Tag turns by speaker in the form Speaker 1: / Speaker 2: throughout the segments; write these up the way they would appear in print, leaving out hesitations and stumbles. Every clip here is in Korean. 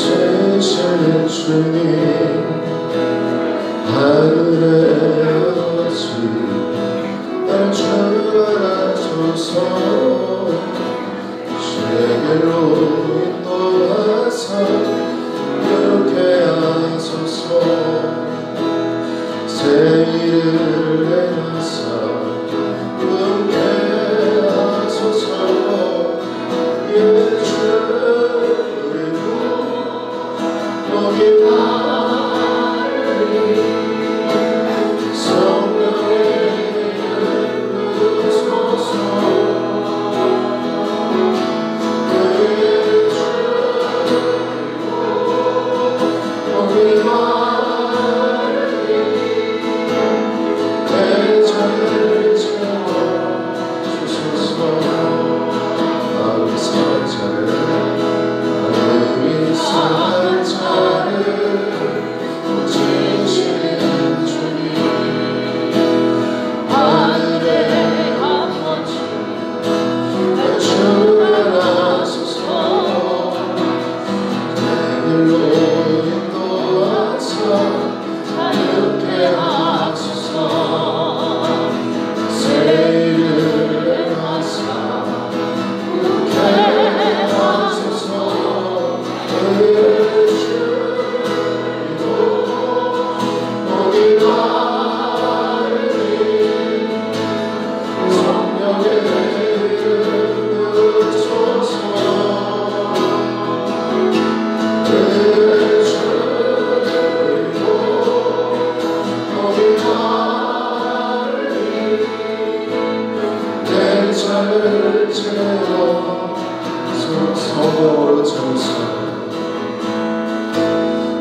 Speaker 1: 지으시는 주님 하늘의 아버지 날 찾아주소서 주에게로 인도하사 이렇게 하소서 새 일을 내놔서 함께 하소서 예주리고 너희와 성령의 부으소서 예주리고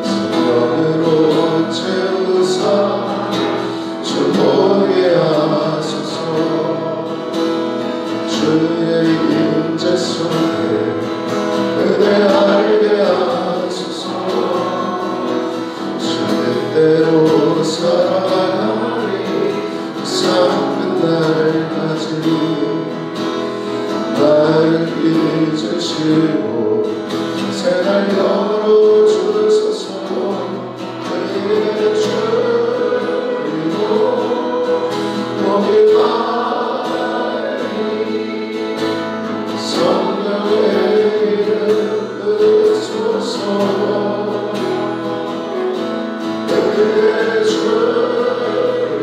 Speaker 1: 성령으로 채우사 주 보게 하소서 주의 임재 속에 은혜 알게 하소서 주의 대로 살아가리 상 끝날까지 나를 잊으시고 새날 열어주소서 예주리고 너희와 성령의 이름 부으소서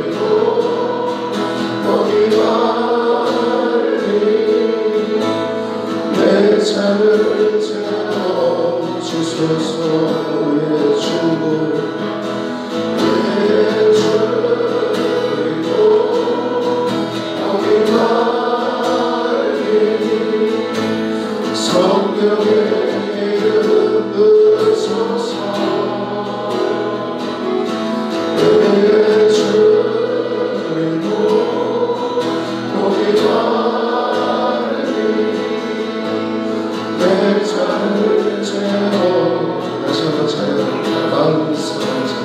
Speaker 1: 예주리고 너희와 내 삶을 채워주소서 예주고 예주리고 너희와 성령의 이름 부으소서 예주리고 너희와 내 삶을 채워 다시 한번 찬양 마음 상한 자를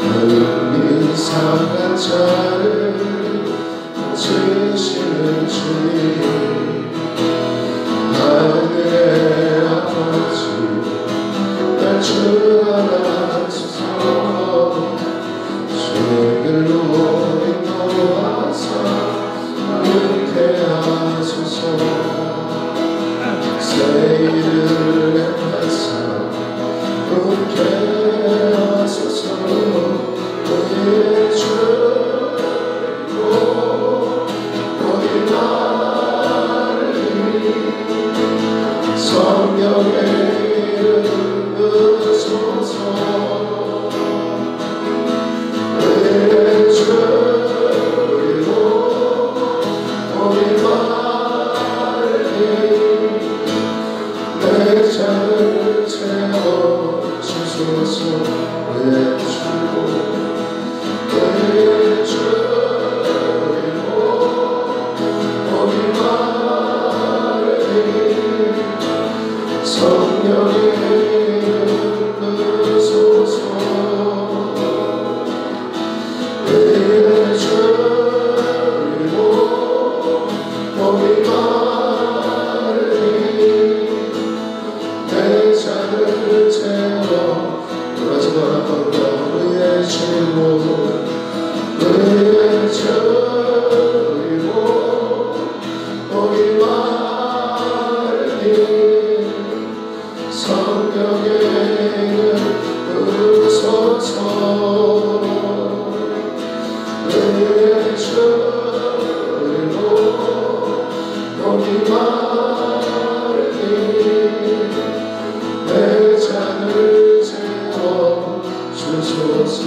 Speaker 1: 마음 상한 자를 지으시는 주님 하늘의 아버지 날 주하소서 주의 길로 인도하사 이렇게 하소서 새 일을 내놔서 함께 하소서 예주리고 너희와 성령의 이름 부으소서 예주리고 너희와 내 삶을 채워주소서 예주고 예주리고 너희와 성령의 이름 부으소서 예주리고 너희와 내 잔을 채워 마지막 의의 채워 의의 저리고 우리 마르니 성령에는 으소서 의의 저리고 우리 마르니 내 잔을 채워 주소서.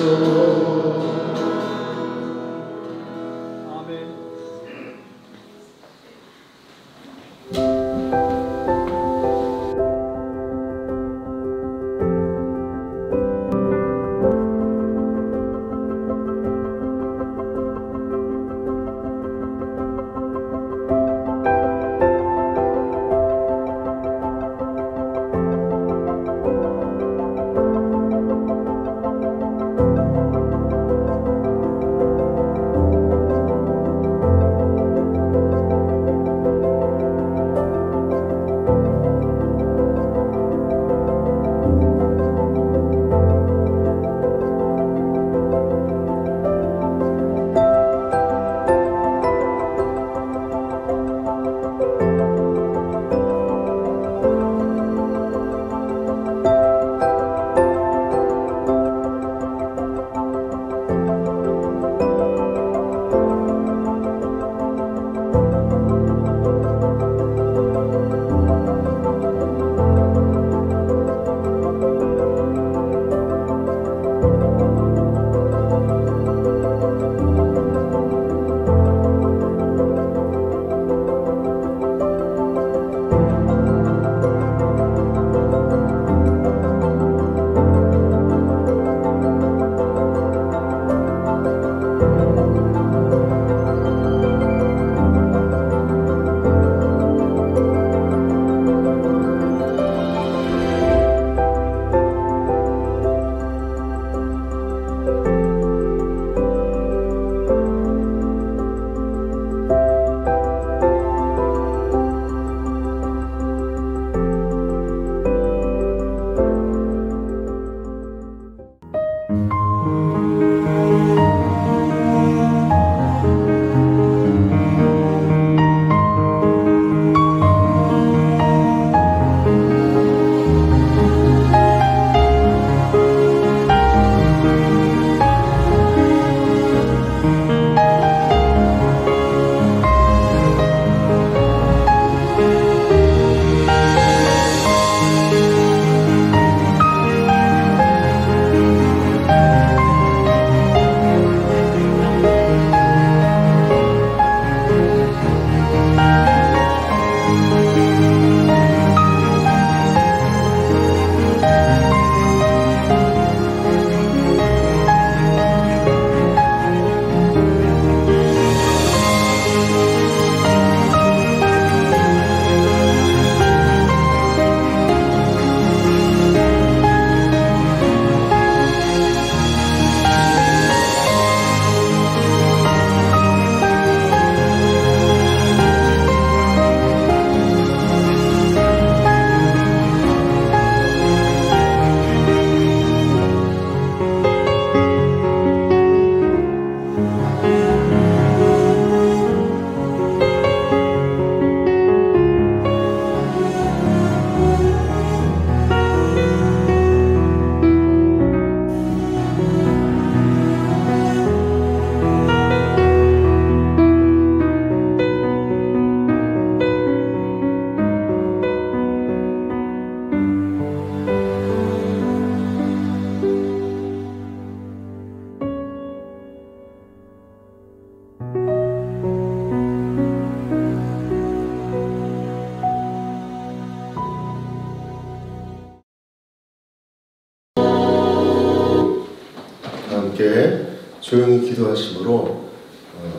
Speaker 2: 함께 조용히 기도하심으로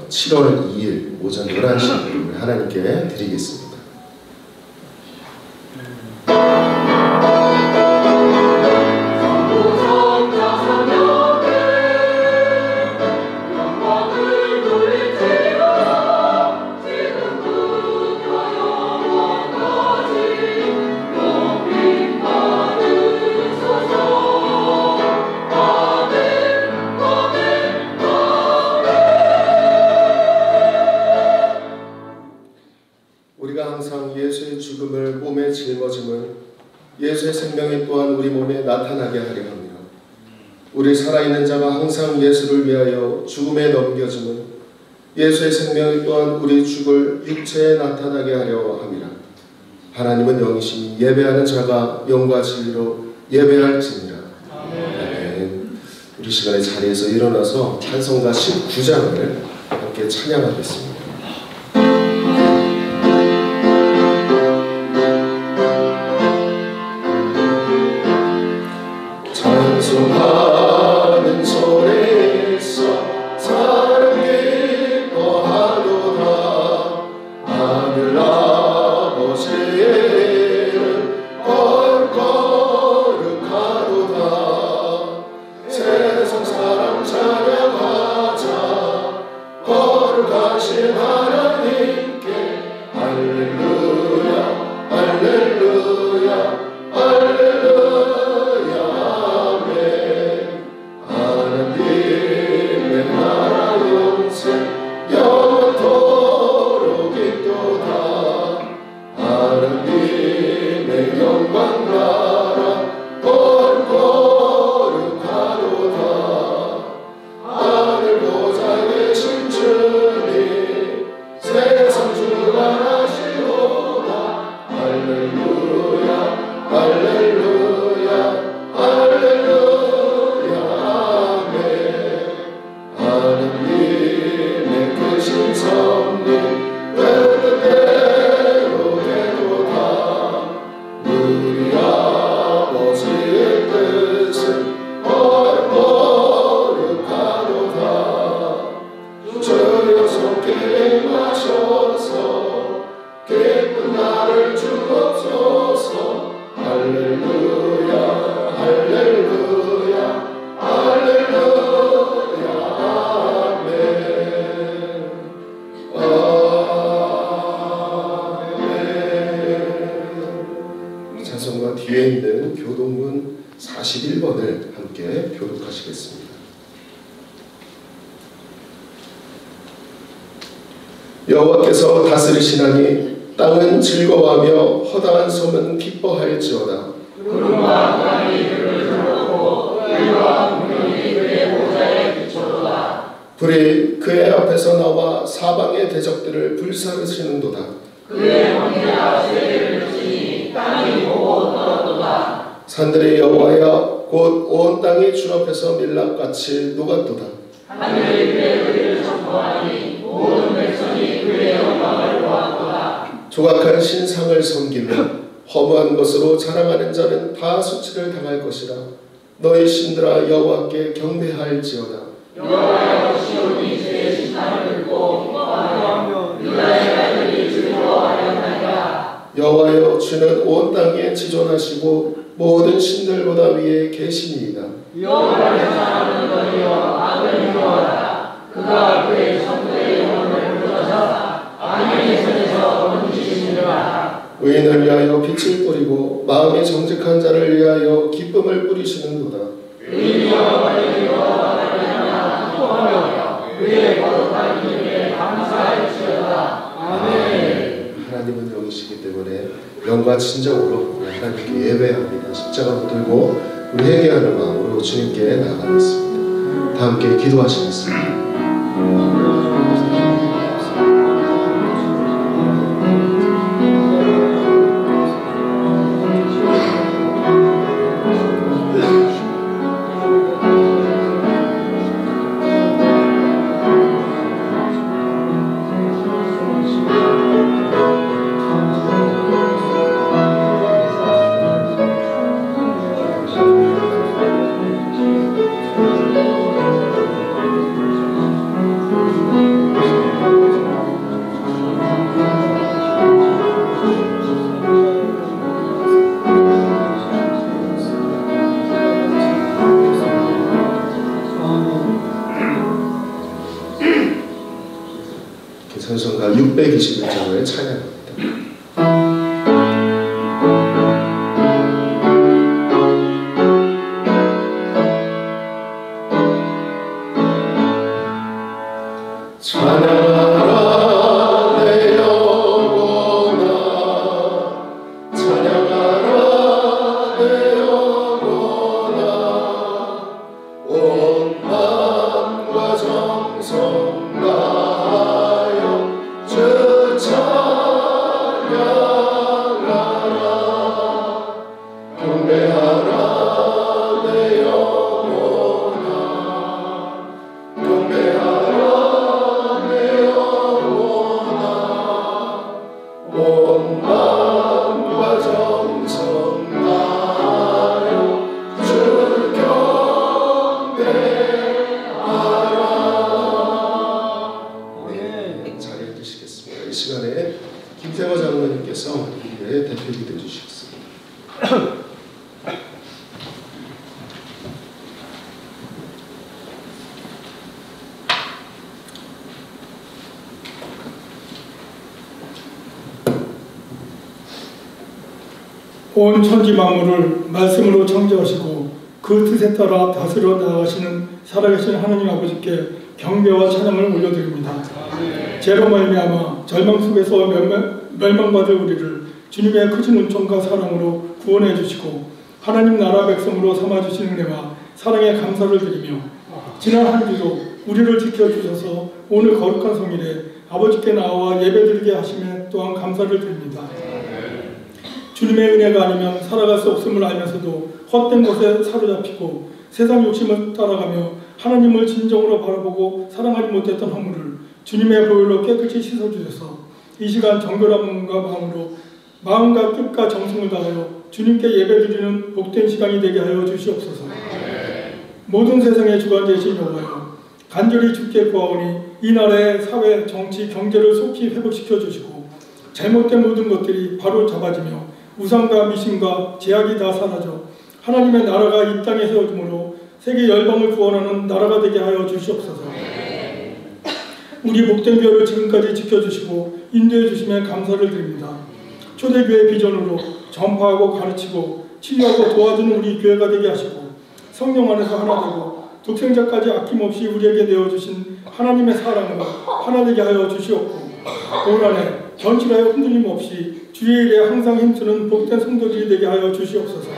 Speaker 2: 7월 2일 오전 11시 하나님께 드리겠습니다.
Speaker 1: 영광을
Speaker 2: 예수의 생명이 또한 우리 몸에 나타나게 하려 합니다. 우리 살아있는 자가 항상 예수를 위하여 죽음에 넘겨짐은 예수의 생명이 또한 우리 죽을 육체에 나타나게 하려 합니다. 하나님은 영이시니 예배하는 자가 영과 진리로 예배할지니라. 아멘. 우리 시간에 자리에서 일어나서 찬송가 19장을 함께 찬양하겠습니다. 찬송하는 소리에서 사랑 기뻐하도다. 하늘 아버지는 거룩하도다. 세상 사람 찬양하자. 거룩하신 하나님께 할렐루야 할렐루야 할렐루야 아멘. 하나님의 나라 영생 영원토록 있도다. 하나님의 영광 나라 거룩하도다. 하늘 보좌에 계신 주님 세상 주관하시도다. 할렐루야 할렐루야 할렐루야 아멘. 하나님의 크신 섭리 뜻대로 되도다. 우리 아버지의 뜻은 거룩하도다. 주여 속히 임하셔서 기쁜 날을 주옵소서. 할렐루야 할렐루야 할렐루야 아멘. 아멘. 찬송가 뒤에 있는 교동문 41번을 함께 교독하시겠습니다. 여호와께서 다스리시나니 땅은 즐거워하며 허다한 섬은 기뻐할지어다.
Speaker 1: 구름과 땅이 그를 둘러보고 불과 분명히 그의 보좌에 비춰도다.
Speaker 2: 불이 그의 앞에서 나와 사방의 대적들을 불사르시는도다.
Speaker 1: 그의 황제가 세계를 치니 땅이 보고 떨었도다.
Speaker 2: 산들의 여호와여 곧 온 땅이 주 앞에서 밀랍같이 녹았도다.
Speaker 1: 하늘이 그의 의를 선포하니 모든 백성이 그의 영광을 보았도다.
Speaker 2: 조각한 신상을 섬기며 허무한 것으로 자랑하는 자는 다 수치를 당할 것이라. 너희 신들아 여호와께 경배할지어다.
Speaker 1: 여호와여 시온이 주의 신상을 듣고 기뻐하며 유다의 아들이 즐거워하였나이다.
Speaker 2: 여호와여 주는 온 땅에 지존하시고 모든 신들보다 위에 계시니이다.
Speaker 1: 여호와를 사랑하는 너희여 악을 미워하라. 그가 그의 성도의 영혼을 불러서 악인의 손에서 건지시느라.
Speaker 2: 의인을 위하여 빛을 뿌리고 마음이 정직한 자를 위하여 기쁨을 뿌리시는도다.
Speaker 1: 의인이여 너희 여호와를 향하여 기뻐하며 그의 거룩한 이름에 감사할지어다. 아멘.
Speaker 2: 하나님은 영이시기 때문에 영과 진정으로 하나님께 예배합니다. 십자가 붙들고 우리 회개하는 마음으로 주님께 나아가겠습니다. 다 함께 기도하시겠습니다. 찬송가 621장을 찬양합니다. 찬양하라 내 영혼아 찬양하라 경배하라 내 영혼아 경배하라 내 영혼아 온 마음과 정성 다하여 주 경배하라. 네, 자리에 앉으시겠습니다. 이 시간에 김태화 장로님께서 우리의 대표 기도해 주시겠습니다.
Speaker 3: 온 천지 만물을 말씀으로 창조하시고 그 뜻에 따라 다스려 나아가시는 살아계신 하나님 아버지께 경배와 찬양을 올려드립니다. 죄로 말미암아 절망 속에서 멸망받을 우리를 주님의 크신 은총과 사랑으로 구원해 주시고 하나님 나라 백성으로 삼아주신 은혜와 사랑에 감사를 드리며 지난 한 주도 우리를 지켜주셔서 오늘 거룩한 성일에 아버지께 나와 예배드리게 하심에 또한 감사를 드립니다. 주님의 은혜가 아니면 살아갈 수 없음을 알면서도 헛된 것에 사로잡히고 세상 욕심을 따라가며 하나님을 진정으로 바라보고 사랑하지 못했던 허물을 주님의 보혈로 깨끗이 씻어주셔서 이 시간 정결한 마음과 뜻과 정성을 다하여 주님께 예배드리는 복된 시간이 되게 하여 주시옵소서. 모든 세상의 주관자이신 여호와여, 간절히 주께 구하오니 이 나라의 사회, 정치, 경제를 속히 회복시켜 주시고 잘못된 모든 것들이 바로 잡아지며 우상과 미신과 제약이 다 사라져 하나님의 나라가 이 땅에 세워지므로 세계 열방을 구원하는 나라가 되게 하여 주시옵소서. 우리 복된 교회를 지금까지 지켜주시고 인도해 주심에 감사를 드립니다. 초대교회 비전으로 전파하고 가르치고 치유하고 도와주는 우리 교회가 되게 하시고 성령 안에서 하나 되고 독생자까지 아낌없이 우리에게 내어주신 하나님의 사랑으로 하나 되게 하여 주시옵고 올 한해 견실하여 흔들림 없이 주의 일에 항상 힘쓰는 복된 성도들이 되게 하여 주시옵소서.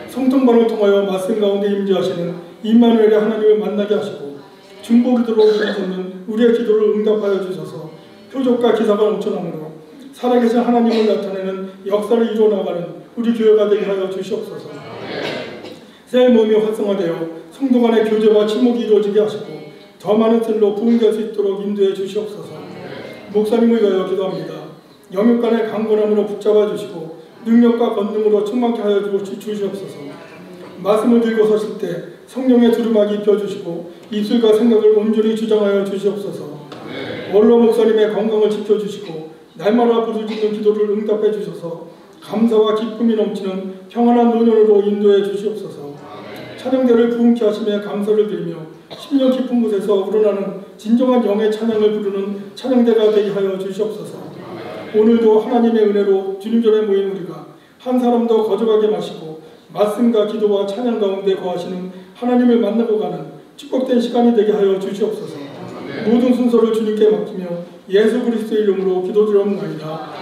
Speaker 3: 성통반을 통하여 말씀 가운데 임재하시는 임마누엘의 하나님을 만나게 하시고 중보기도로 부르짖는 우리의 기도를 응답하여 주셔서 표적과 기사가 넘쳐나므로 살아계신 하나님을 나타내는 역사를 이루어나가는 우리 교회가 되게 하여 주시옵소서. 새 몸이 활성화되어 성도 간의 교제와 친목이 이루어지게 하시고 더 많은 틀로 부흥될 수 있도록 인도해 주시옵소서. 목사님을 위하여 기도합니다. 영역 간의 강건함으로 붙잡아 주시고 능력과 권능으로 충만케 하여 주시옵소서. 말씀을 들고 서실 때 성령의 두루마기 입혀주시고 입술과 생각을 온전히 주장하여 주시옵소서. 원로 목사님의 건강을 지켜주시고 날마다 부르짖는 기도를 응답해 주셔서 감사와 기쁨이 넘치는 평안한 노년으로 인도해 주시옵소서. 찬양대를 부흥케 하심에 감사를 드리며 심령 깊은 곳에서 우러나는 진정한 영의 찬양을 부르는 찬양대가 되게 하여 주시옵소서. 오늘도 하나님의 은혜로 주님 전에 모인 우리가 한 사람도 거저가게 마시고 말씀과 기도와 찬양 가운데 거하시는 하나님을 만나고 가는 축복된 시간이 되게 하여 주시옵소서. 모든 순서를 주님께 맡기며 예수 그리스도의 이름으로 기도드리옵나이다.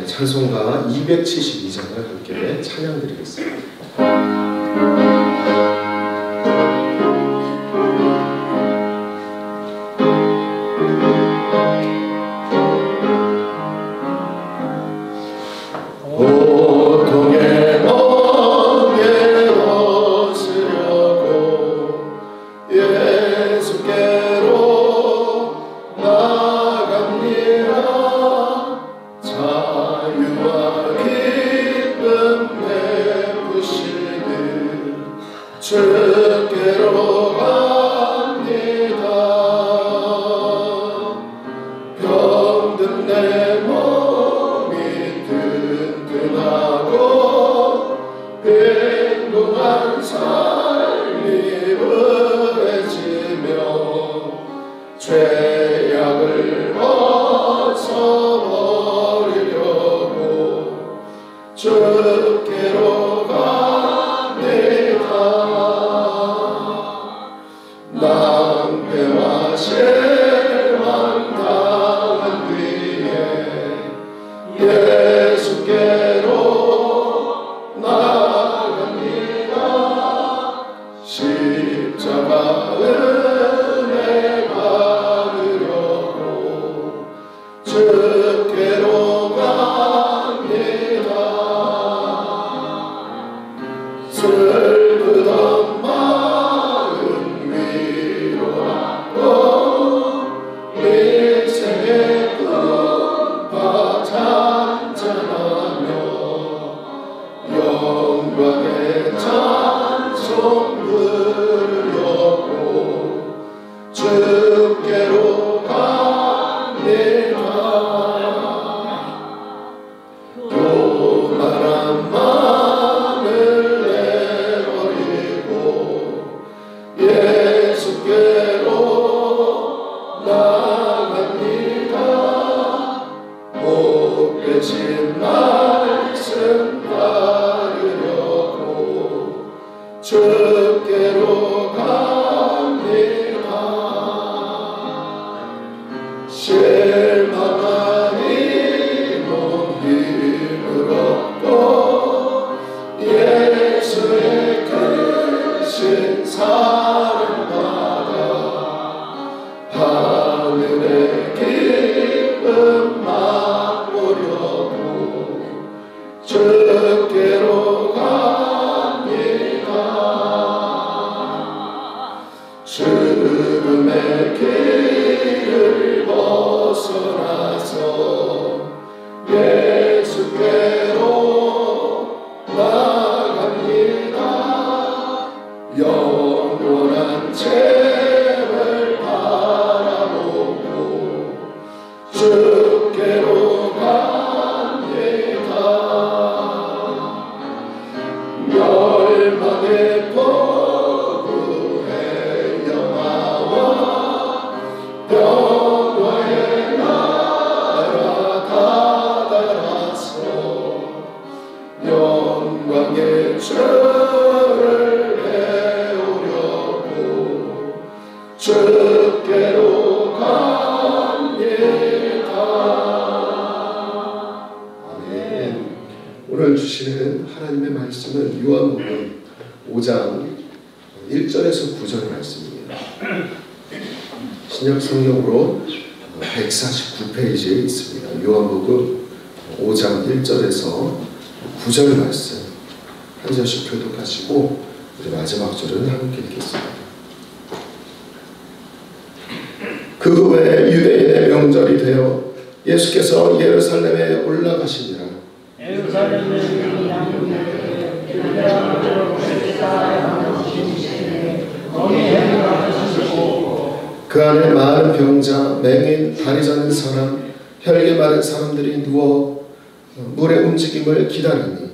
Speaker 2: 찬송가 272장을 함께 찬양드리겠습니다. 고통의 멍에 벗으려고 예수께로 나갑니다. 자유와 기쁨 베푸시 실망당한 뒤에 예수께로 나아갑니다. 십자가 은혜 받으려고 주께로 갑니다. 슬프던 마음 위로하고 인생의 풍파 잔잔하며 영광의 찬송 부르려고 주께로 갑니다. 교만한 마음을 내버리고 예수께로 나갑니다. 못 계신 말씀 따르려고 주께로 갑니다. 실망한 이 몸 힘을 얻고 예수의 크신 사랑 받아 하늘의 기쁨 맛보려고 주께로 갑니다. 죽음의 길을 벗어나서 예수께로 나갑니다. 영원한 죄를 바라보고 주께로 갑니다. 멸망의 포구의 영화와 평화의 나라 다다라서 영광의 주를 배우려고 주께로 갑니다. 아멘. 오늘 주시는 하나님의 말씀은 요한복음 5장 1절에서 9절 말씀입니다. 신약 성경으로 149페이지에 있습니다. 요한복음 5장 1절에서 9절 말씀 한 절씩 교독하시고 우리 마지막 절은 함께 읽겠습니다. 그 후에 유대인의 명절이 되어 예수께서 예루살렘에 올라가시니라. 그 안에 많은 병자, 맹인, 다리 저는 사람, 혈기 많은 사람들이 누워 물의 움직임을 기다리니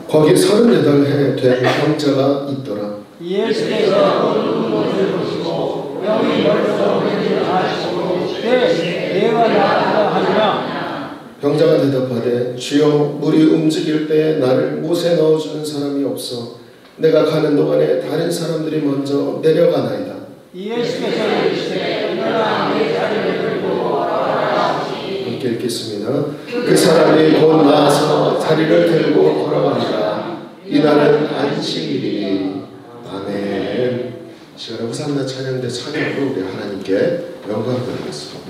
Speaker 2: 거기 38해 된 병자가 있더라.
Speaker 1: 예수께서 모든 것을 보시고 병이 벌써 하시고 내가 나아가 하리라.
Speaker 2: 병자가 대답하되 주여 물이 움직일 때 나를 못에 넣어주는 사람이 없어 내가 가는 동안에 다른 사람들이 먼저 내려가나이다.
Speaker 1: 예수께서 이르시되 일어나 네 자리를 들고 걸어가라.
Speaker 2: 함께 읽겠습니다. 그 사람이 곧 나아서 자리를 들고 걸어가니라. 이날은 안식일이니. 아멘. 시간에 호산나 찬양대 찬양으로 우리 하나님께 영광 드리겠습니다.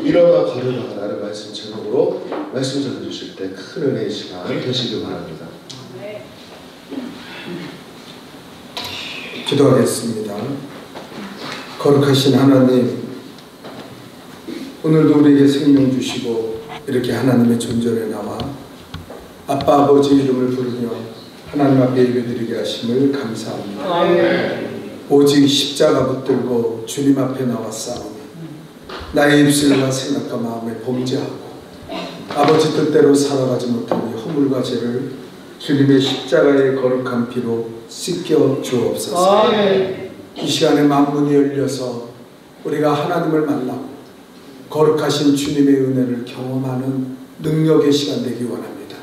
Speaker 2: 일어나 걸으라 라는 말씀 제목으로 말씀 전해주실 때 큰 은혜의 시간 되시길 바랍니다.
Speaker 4: 기도하겠습니다. 거룩하신 하나님, 오늘도 우리에게 생명 주시고 이렇게 하나님의 존전에 나와 아빠 아버지 이름을 부르며 하나님 앞에 예배드리게 하심을 감사합니다. 오직 십자가 붙들고 주님 앞에 나와 싸우며 나의 입술과 생각과 마음에 범죄하고 아버지 뜻대로 살아가지 못하니 허물과 죄를 주님의 십자가의 거룩한 피로 씻겨 주옵소서. 이 시간에 만문이 열려서 우리가 하나님을 만나고 거룩하신 주님의 은혜를 경험하는 능력의 시간 되기 원합니다.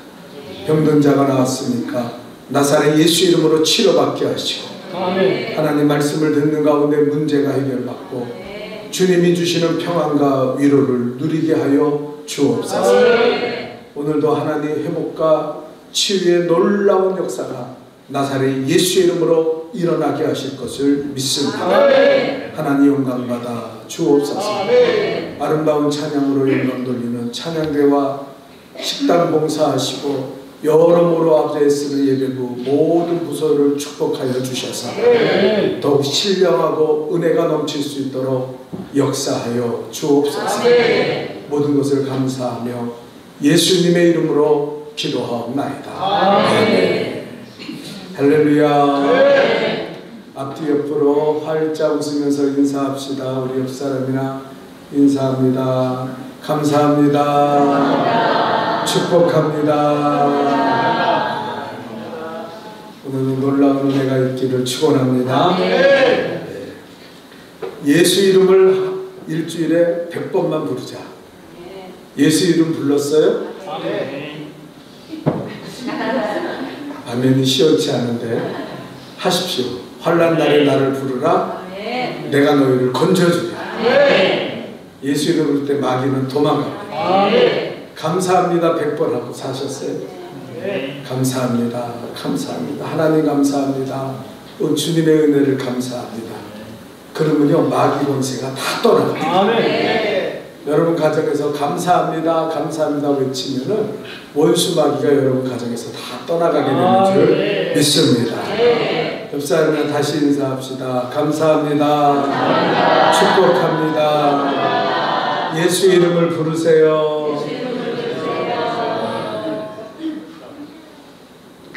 Speaker 4: 병든 자가 나왔으니까 나사렛 예수 이름으로 치료받게 하시고 하나님 말씀을 듣는 가운데 문제가 해결받고 주님이 주시는 평안과 위로를 누리게 하여 주옵소서. 오늘도 하나님 회복과 치유의 놀라운 역사가 나사렛 예수 이름으로 일어나게 하실 것을 믿습니다. 하나님 영광 받아 주옵소서. 아름다운 찬양으로 영광 돌리는 찬양대와 식당 봉사하시고 여러모로 앞에 쓰는 예배부 모든 부서를 축복하여 주셔서 더욱 신령하고 은혜가 넘칠 수 있도록 역사하여 주옵소서. 모든 것을 감사하며 예수님의 이름으로 기도하옵나이다. 아멘. 할렐루야. 앞뒤 옆으로 활짝 웃으면서 인사합시다. 우리 옆 사람이나 인사합니다. 감사합니다. 축복합니다. 오늘은 놀라운 은혜가 있기를 축원합니다. 예수 이름을 일주일에 100번만 부르자. 예수 이름 불렀어요? 아멘이 시원치 않은데 하십시오. 환난 날에 나를 부르라. 내가 너희를 건져주리라. 예수 이름 부를 때 마귀는 도망갑니다. 감사합니다 100번 하고 사셨어요? 감사합니다. 감사합니다. 하나님 감사합니다. 주님의 은혜를 감사합니다. 그러면요 마귀 권세가 다 떠나갑니다. 여러분 가정에서 감사합니다 감사합니다 외치면은 원수 마귀가 여러분 가정에서 다 떠나가게 되는 줄 믿습니다. 옆 사람이랑 다시 인사합시다. 감사합니다. 축복합니다. 예수 이름을 부르세요.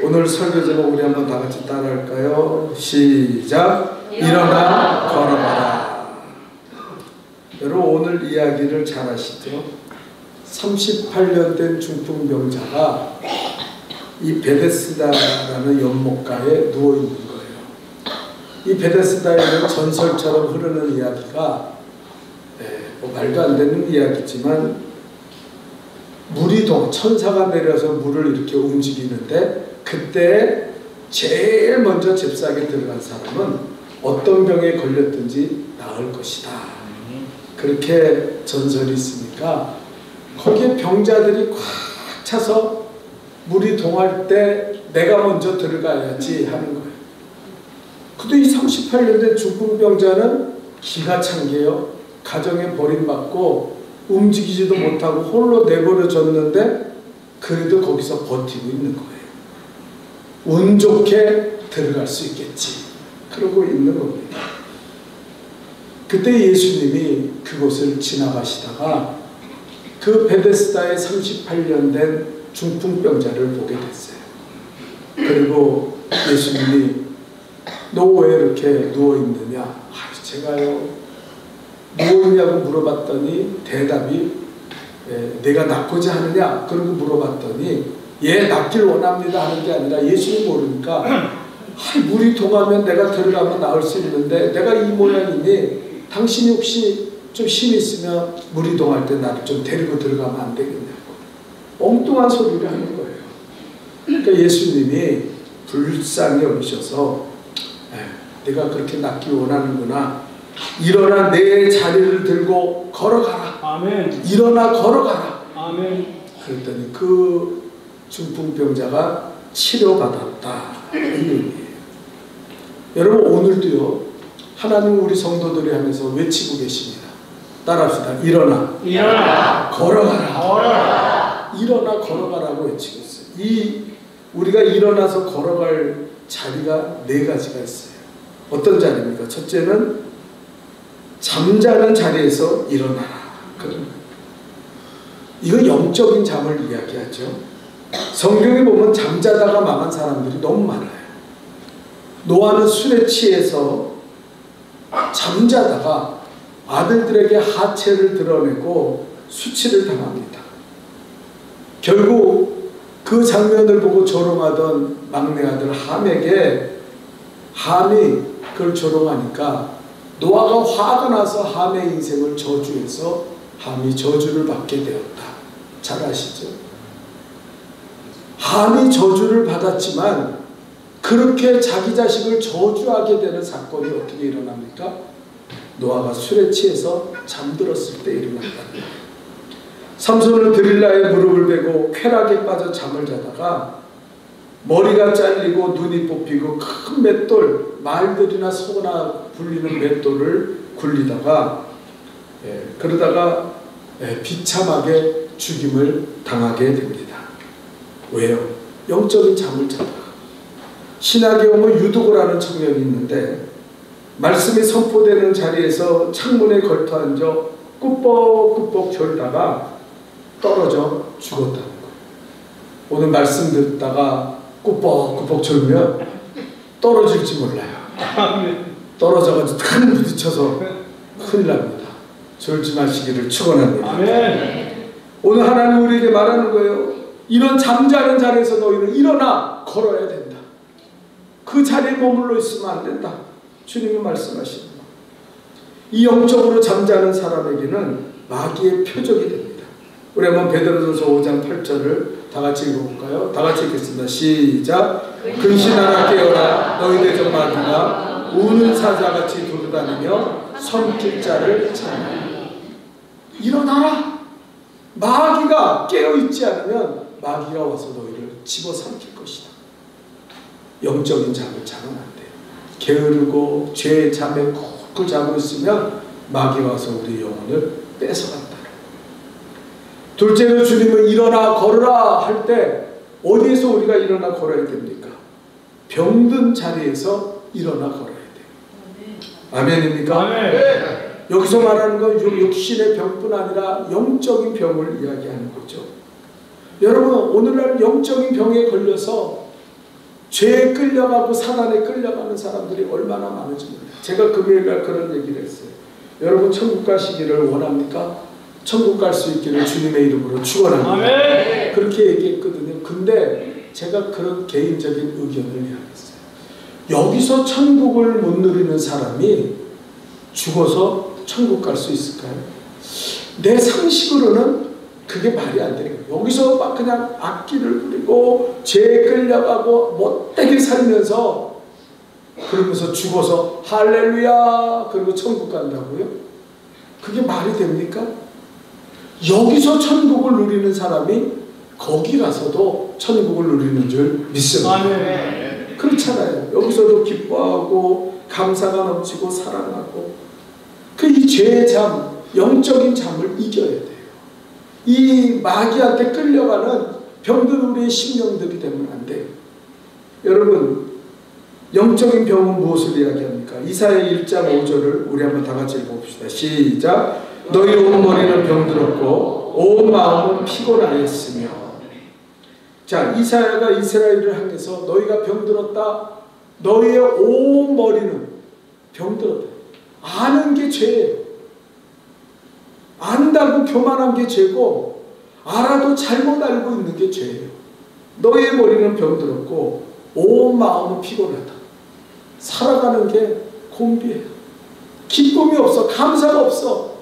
Speaker 4: 오늘 설교 제목 우리 한번 다 같이 따라할까요? 시작. 일어나 걸어가라. 여러분 오늘 이야기를 잘 아시죠? 38년 된 중풍병자가 이 베데스다라는 연못가에 누워있는 거예요. 이 베데스다에는 전설처럼 흐르는 이야기가 뭐 말도 안 되는 이야기지만 물이 천사가 내려서 물을 이렇게 움직이는데 그때 제일 먼저 잽싸게 들어간 사람은 어떤 병에 걸렸든지 나을 것이다. 그렇게 전설이 있으니까 거기에 병자들이 꽉 차서 물이 동할 때 내가 먼저 들어가야지 하는 거예요. 근데 이 38년 된 중풍병자는 기가 찬 게요. 가정에 버림받고 움직이지도 못하고 홀로 내버려졌는데 그래도 거기서 버티고 있는 거예요. 운 좋게 들어갈 수 있겠지. 그러고 있는 겁니다. 그때 예수님이 그곳을 지나가시다가 그 베데스다에 38년 된 중풍병자를 보게 됐어요. 그리고 예수님이 너 왜 이렇게 누워있느냐? 제가요 누워있냐고 물어봤더니 대답이 내가 낫고자 하느냐? 그러고 물어봤더니 예 낫길 원합니다 하는 게 아니라 예수님 모르니까 물이 동하면 내가 들어가면 나을 수 있는데 내가 이 모양이니 당신이 혹시 좀 힘이 있으면 물이 동할 때 나를 좀 데리고 들어가면 안 되겠냐고 엉뚱한 소리를 하는 거예요. 그러니까 예수님이 불쌍히 여기셔서 네가 그렇게 낫기 원하는구나. 일어나 내 자리를 들고 걸어가라. 아멘. 일어나 걸어가라. 아멘. 그랬더니 그 중풍병자가 치료받았다. 여러분 오늘도요 하나님 우리 성도들이 하면서 외치고 계십니다. 따라합시다. 일어나.
Speaker 1: 일어나.
Speaker 4: 걸어가라.
Speaker 1: 걸어라.
Speaker 4: 일어나 걸어가라고 외치고 있어요. 우리가 일어나서 걸어갈 자리가 4가지가 있어요. 어떤 자리입니까? 첫째는 잠자는 자리에서 일어나라. 이건 영적인 잠을 이야기하죠. 성경에 보면 잠자다가 망한 사람들이 너무 많아요. 노아는 술에 취해서 잠자다가 아들들에게 하체를 드러내고 수치를 당합니다. 결국 그 장면을 보고 조롱하던 막내 아들 함에게 함이 그걸 조롱하니까 노아가 화가 나서 함의 인생을 저주해서 함이 저주를 받게 되었다. 잘 아시죠? 함이 저주를 받았지만 그렇게 자기 자식을 저주하게 되는 사건이 어떻게 일어납니까? 노아가 술에 취해서 잠들었을 때 일어났다. 삼손은 드릴라의 무릎을 베고 쾌락에 빠져 잠을 자다가 머리가 잘리고 눈이 뽑히고 큰 맷돌, 말들이나 소나 불리는 맷돌을 굴리다가 그러다가 비참하게 죽임을 당하게 됩니다. 왜요? 영적인 잠을 자다가. 신학에 보면 유두고라는 청년이 있는데 말씀이 선포되는 자리에서 창문에 걸터앉아 꾸벅꾸벅 졸다가 떨어져 죽었다는 거예요. 오늘 말씀 듣다가 꾸벅꾸벅 졸면 떨어질지 몰라요. 떨어져가지고 큰 부딪혀서 큰일 납니다. 졸지 마시기를 축원합니다. 오늘 하나님 우리에게 말하는 거예요. 이런 잠자는 자리에서 너희는 일어나 걸어야 된다. 그 자리에 머물러 있으면 안 된다. 주님이 말씀하십니다. 이 영적으로 잠자는 사람에게는 마귀의 표적이 됩니다. 우리 한번 베드로전서 5장 8절을 다 같이 읽어볼까요? 다 같이 읽겠습니다. 시작. 근신하라 깨어라 너희 대적 마귀가 우는 사자같이 돌아다니며 섬길 자를 찾나니. 일어나라. 마귀가 깨어있지 않으면 마귀가 와서 너희를 집어삼킬 것이다. 영적인 잠을 자면 안 돼요. 게으르고 죄의 잠에 콕 자고 있으면 마귀가 와서 우리 영혼을 뺏어간다. 둘째로 주님은 일어나 걸어라 할 때 어디에서 우리가 일어나 걸어야 됩니까? 병든 자리에서 일어나 걸어야 돼요. 아멘입니까? 아멘. 여기서 말하는 건 육신의 병뿐 아니라 영적인 병을 이야기하는 거죠. 여러분 오늘날 영적인 병에 걸려서 죄에 끌려가고 사단에 끌려가는 사람들이 얼마나 많은지 몰라요. 제가 금요일날 그런 얘기를 했어요. 여러분 천국 가시기를 원합니까? 천국 갈 수 있기를 주님의 이름으로 축원합니다. 아멘. 그렇게 얘기했거든요. 근데 제가 그런 개인적인 의견을 이야기했어요. 여기서 천국을 못 누리는 사람이 죽어서 천국 갈 수 있을까요? 내 상식으로는 그게 말이 안 되는 거예요. 여기서 막 그냥 악기를 부리고 죄에 끌려가고 못되게 살면서 그러면서 죽어서 할렐루야 그리고 천국 간다고요? 그게 말이 됩니까? 여기서 천국을 누리는 사람이 거기 가서도 천국을 누리는 줄 믿습니다. 그렇잖아요. 여기서도 기뻐하고 감사가 넘치고 사랑하고 이 죄의 잠, 영적인 잠을 이겨야 돼요. 이 마귀한테 끌려가는 병든 우리의 심령들이 되면 안 돼요. 여러분 영적인 병은 무엇을 이야기합니까? 이사야 1장 5절을 우리 한번 다 같이 읽어봅시다. 시작. 너희 온 머리는 병들었고 온 마음은 피곤하였으며. 자, 이사야가 이스라엘을 향해서 너희가 병들었다. 너희의 온 머리는 병들었다. 아는 게 죄예요. 안다고 교만한 게 죄고 알아도 잘못 알고 있는 게 죄예요. 너희의 머리는 병들었고 온 마음은 피곤하다. 살아가는 게 곤비해요. 기쁨이 없어. 감사가 없어.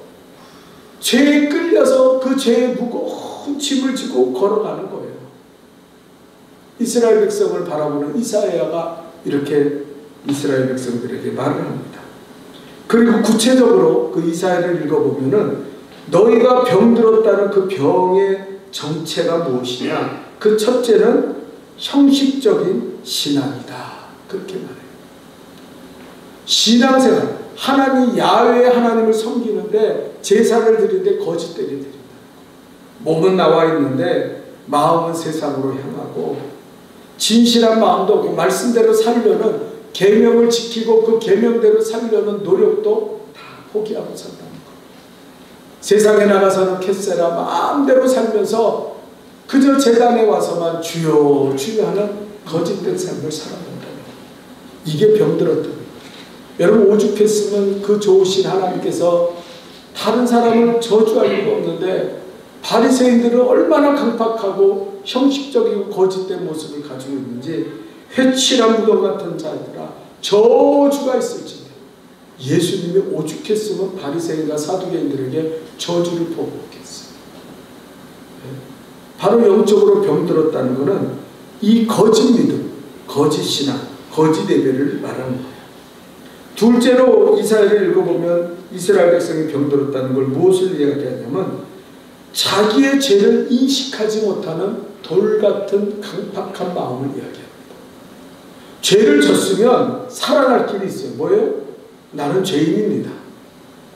Speaker 4: 죄에 끌려서 그 죄에 무거운 짐을 지고 걸어가는 거예요. 이스라엘 백성을 바라보는 이사야가 이렇게 이스라엘 백성들에게 말을 합니다. 그리고 구체적으로 그 이사야를 읽어보면은 너희가 병들었다는 그 병의 정체가 무엇이냐? 그 첫째는 형식적인 신앙이다. 그렇게 말해요. 신앙생활, 하나님 야훼 하나님을 섬기는데 제사를 드리는데 거짓되게 드린다. 몸은 나와 있는데 마음은 세상으로 향하고 진실한 마음도 없고 말씀대로 살려는 계명을 지키고 그 계명대로 살려는 노력도 다 포기하고 산다는 것. 세상에 나가서는 켓세라 마음대로 살면서 그저 제단에 와서만 주여 주여 하는 거짓된 삶을 살아간다는 것. 이게 병들었던 거예요. 여러분 오죽했으면 그 좋으신 하나님께서 다른 사람을 저주할 리가 없는데 바리새인들은 얼마나 강팍하고 형식적이고 거짓된 모습을 가지고 있는지 회칠한 무덤 같은 자들아 저주가 있을진데 예수님이 오죽했으면 바리새인과 사두개인들에게 저주를 보복했어요. 바로 영적으로 병들었다는 것은 이 거짓 믿음, 거짓 신앙, 거짓 예배를 말하는 거예요. 둘째로 이사야를 읽어보면 이스라엘 백성이 병들었다는 걸 무엇을 이야기하냐면 자기의 죄를 인식하지 못하는 돌 같은 강팍한 마음을 이야기합니다. 죄를 졌으면 살아날 길이 있어요. 뭐예요? 나는 죄인입니다.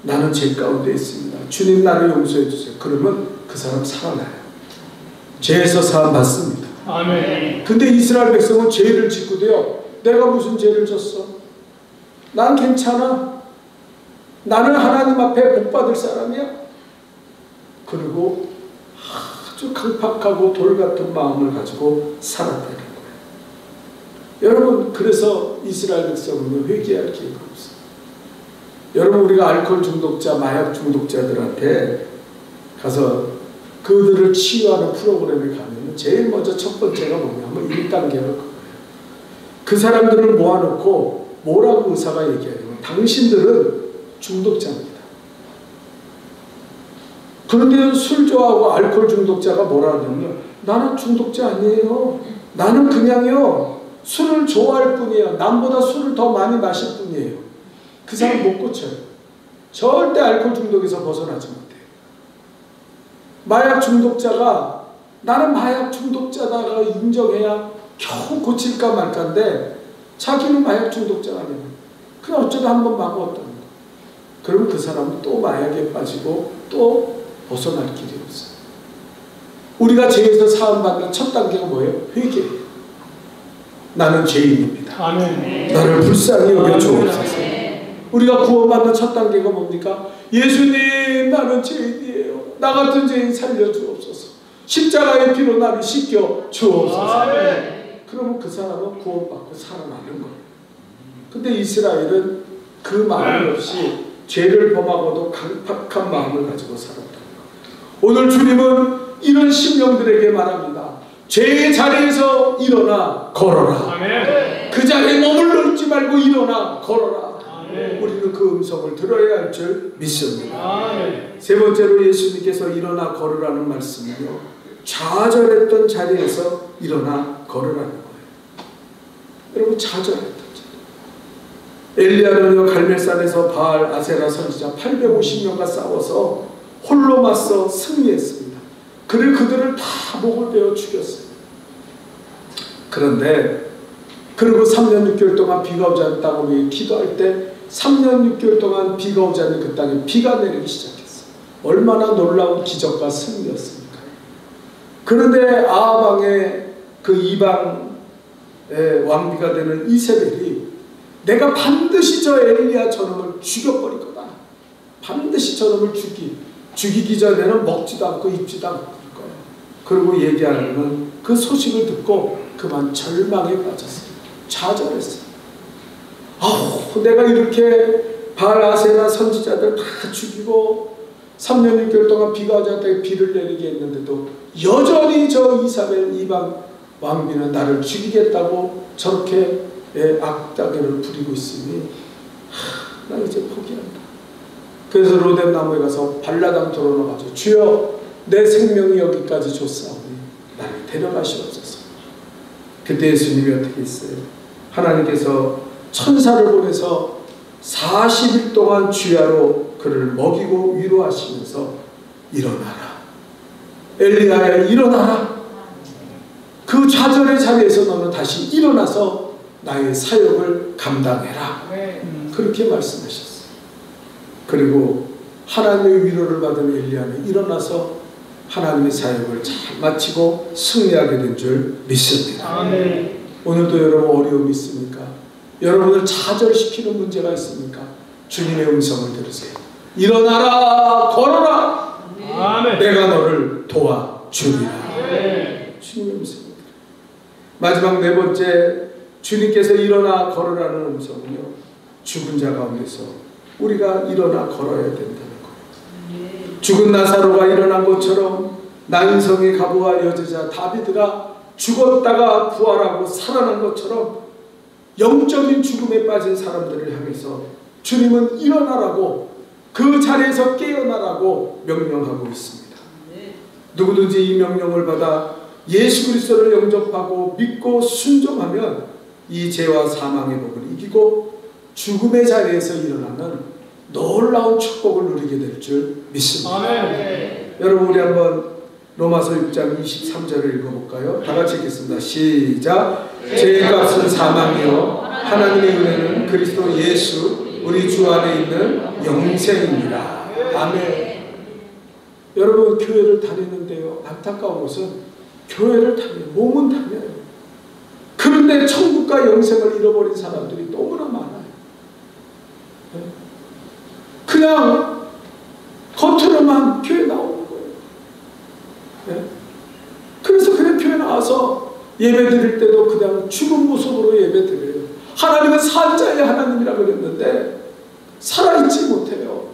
Speaker 4: 나는 죄 가운데 있습니다. 주님 나를 용서해 주세요. 그러면 그 사람 살아나요. 죄에서 사함 받습니다.
Speaker 3: 아멘.
Speaker 4: 근데 이스라엘 백성은 죄를 짓고도요. 내가 무슨 죄를 졌어? 난 괜찮아. 나는 하나님 앞에 복 받을 사람이야. 그리고 아주 강팍하고 돌 같은 마음을 가지고 살았다는 거예요. 여러분 그래서 이스라엘 백성은 회개할 기회가 없어요. 여러분 우리가 알코올 중독자, 마약 중독자들한테 가서 그들을 치유하는 프로그램에 가면 제일 먼저 첫 번째가 뭐냐면 1단계가 그거예요. 그 사람들을 모아놓고 뭐라고 의사가 얘기하냐면 당신들은 중독자입니다. 그런데 술 좋아하고 알코올 중독자가 뭐라 하냐면 나는 중독자 아니에요. 나는 그냥요 술을 좋아할 뿐이에요. 남보다 술을 더 많이 마실 뿐이에요. 그 사람 못 고쳐요. 절대 알코올 중독에서 벗어나지 못해요. 마약 중독자가 나는 마약 중독자다가 인정해야 겨우 고칠까 말까인데 자기는 마약 중독자가 아니에요. 그냥 어쩌다 한번 먹었다는 거. 그러면 그 사람은 또 마약에 빠지고 또 벗어날 길이 없어요. 우리가 죄에서 사함받는 첫 단계가 뭐예요? 회개. 나는 죄인입니다.
Speaker 3: 아멘.
Speaker 4: 나를 불쌍히 여겨 주옵소서. 우리가 구원받는 첫 단계가 뭡니까? 예수님 나는 죄인이에요. 나 같은 죄인 살려주옵소서. 십자가의 피로 나를 씻겨 주옵소서. 그러면 그 사람은 구원받고 살아나는 거예요. 근데 이스라엘은 그 마음 없이 죄를 범하고도 강팍한 마음을 가지고 살았다. 오늘 주님은 이런 심령들에게 말합니다. 죄의 자리에서 일어나 걸어라.
Speaker 3: 아멘.
Speaker 4: 그 자리에 머물러 있지 말고 일어나 걸어라.
Speaker 3: 아멘.
Speaker 4: 우리는 그 음성을 들어야 할 줄 믿습니다.
Speaker 3: 아멘.
Speaker 4: 세 번째로 예수님께서 일어나 걸으라는 말씀은요. 좌절했던 자리에서 일어나 걸으라는 거예요. 여러분 좌절했던 자리. 엘리야는요 갈멜산에서 바알 아세라 선지자 850명과 싸워서 홀로 맞서 승리했습니다. 그들을 다 목을 베어 죽였어요. 그런데 그리고 3년 6개월 동안 비가 오지 않는 땅을 위해 기도할 때 3년 6개월 동안 비가 오지 않는 그 땅에 비가 내리기 시작했어요. 얼마나 놀라운 기적과 승리였습니까? 그런데 아합왕의 그 이방의 왕비가 되는 이세벨이 내가 반드시 저 엘리야 저놈을 죽여버릴 거다. 반드시 저놈을 죽이기 전에는 먹지도 않고 입지도 않을 거예요. 그리고 얘기하는 그 소식을 듣고 그만 절망에 빠졌어요. 좌절했어요. 아우 내가 이렇게 바알 아세라 선지자들 다 죽이고 3년 6개월 동안 비가 오지 않다가 비를 내리게 했는데도 여전히 저 이사벨 이방 왕비는 나를 죽이겠다고 저렇게 악다개를 부리고 있으니 나 이제 포기한다. 그래서 로뎀 나무에 가서 발라당 돌아가지고 주여 내 생명이 여기까지 줬사오니 나를 데려가시옵소서. 그때 예수님이 어떻게 했어요? 하나님께서 천사를 보내서 40일 동안 주야로 그를 먹이고 위로하시면서 일어나라. 엘리야야 일어나라. 그 좌절의 자리에서 너는 다시 일어나서 나의 사역을 감당해라. 그렇게 말씀하셨어요. 그리고 하나님의 위로를 받은 엘리야는 일어나서 하나님의 사역을 잘 마치고 승리하게 된 줄 믿습니다.
Speaker 3: 아멘.
Speaker 4: 오늘도 여러분 어려움이 있습니까? 여러분을 좌절시키는 문제가 있습니까? 주님의 음성을 들으세요. 일어나라, 걸어라.
Speaker 3: 아멘.
Speaker 4: 내가 너를 도와주리라.
Speaker 3: 아멘.
Speaker 4: 주님의 음성을 들어요. 마지막 네 번째, 주님께서 일어나 걸으라는 음성은요, 죽은 자 가운데서 우리가 일어나 걸어야 된다는 거예요. 죽은 나사로가 일어난 것처럼 나인성의 가부와 여제자 다비드가 죽었다가 부활하고 살아난 것처럼 영적인 죽음에 빠진 사람들을 향해서 주님은 일어나라고, 그 자리에서 깨어나라고 명령하고 있습니다. 누구든지 이 명령을 받아 예수 그리스도를 영접하고 믿고 순종하면 이 죄와 사망의 법을 이기고 죽음의 자리에서 일어나는 놀라운 축복을 누리게 될 줄 믿습니다.
Speaker 3: 아멘.
Speaker 4: 여러분, 우리 한번 로마서 6장 23절을 읽어볼까요? 다 같이 읽겠습니다. 시작. 죄의 값은 사망이요 하나님의 은혜는 그리스도 예수 우리 주 안에 있는 영생입니다. 아멘. 여러분, 교회를 다니는데요, 안타까운 것은 교회를 다녀요. 몸은 다녀요. 그런데 천국과 영생을 잃어버린 사람들이 너무나 많아요. 그냥 겉으로만 교회 나오는 거예요. 그래서 그냥 교회 나와서 예배 드릴 때도 그냥 죽은 모습으로 예배 드려요. 하나님은 산자의 하나님이라 그랬는데 살아있지 못해요.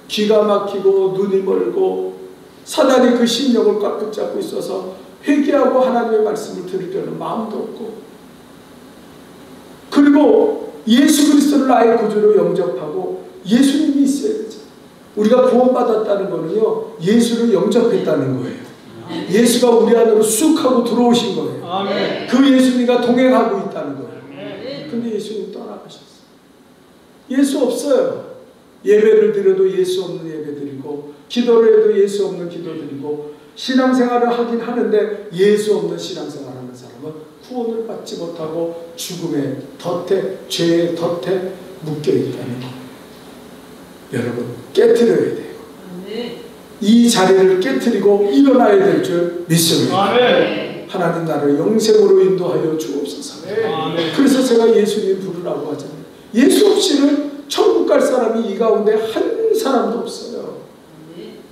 Speaker 4: 귀가 막히고 눈이 멀고 사단이 그 심령을 꽉 붙잡고 있어서 회개하고 하나님의 말씀을 들으려는 마음도 없고, 그리고 예수 그리스도를 나의 구주로 영접하고 예수님이 있어야 되죠. 우리가 구원받았다는 거는요, 예수를 영접했다는 거예요. 예수가 우리 안으로 쑥 하고 들어오신 거예요.
Speaker 3: 아멘.
Speaker 4: 그 예수님과 동행하고 있다는 거예요. 근데 예수님 떠나가셨어요. 예수 없어요. 예배를 드려도 예수 없는 예배 드리고, 기도를 해도 예수 없는 기도 드리고, 신앙생활을 하긴 하는데 예수 없는 신앙생활을 하는 사람은 구원을 받지 못하고 죽음의 덫에, 죄의 덫에 묶여있다는 거예요. 여러분, 깨트려야 돼요. 이 자리를 깨트리고 일어나야 될 줄 믿습니다.
Speaker 3: 아멘.
Speaker 4: 하나님 나를 영생으로 인도하여 주옵소서.
Speaker 3: 아멘.
Speaker 4: 그래서 제가 예수님 부르라고 하잖아요. 예수 없이는 천국 갈 사람이 이 가운데 한 사람도 없어요.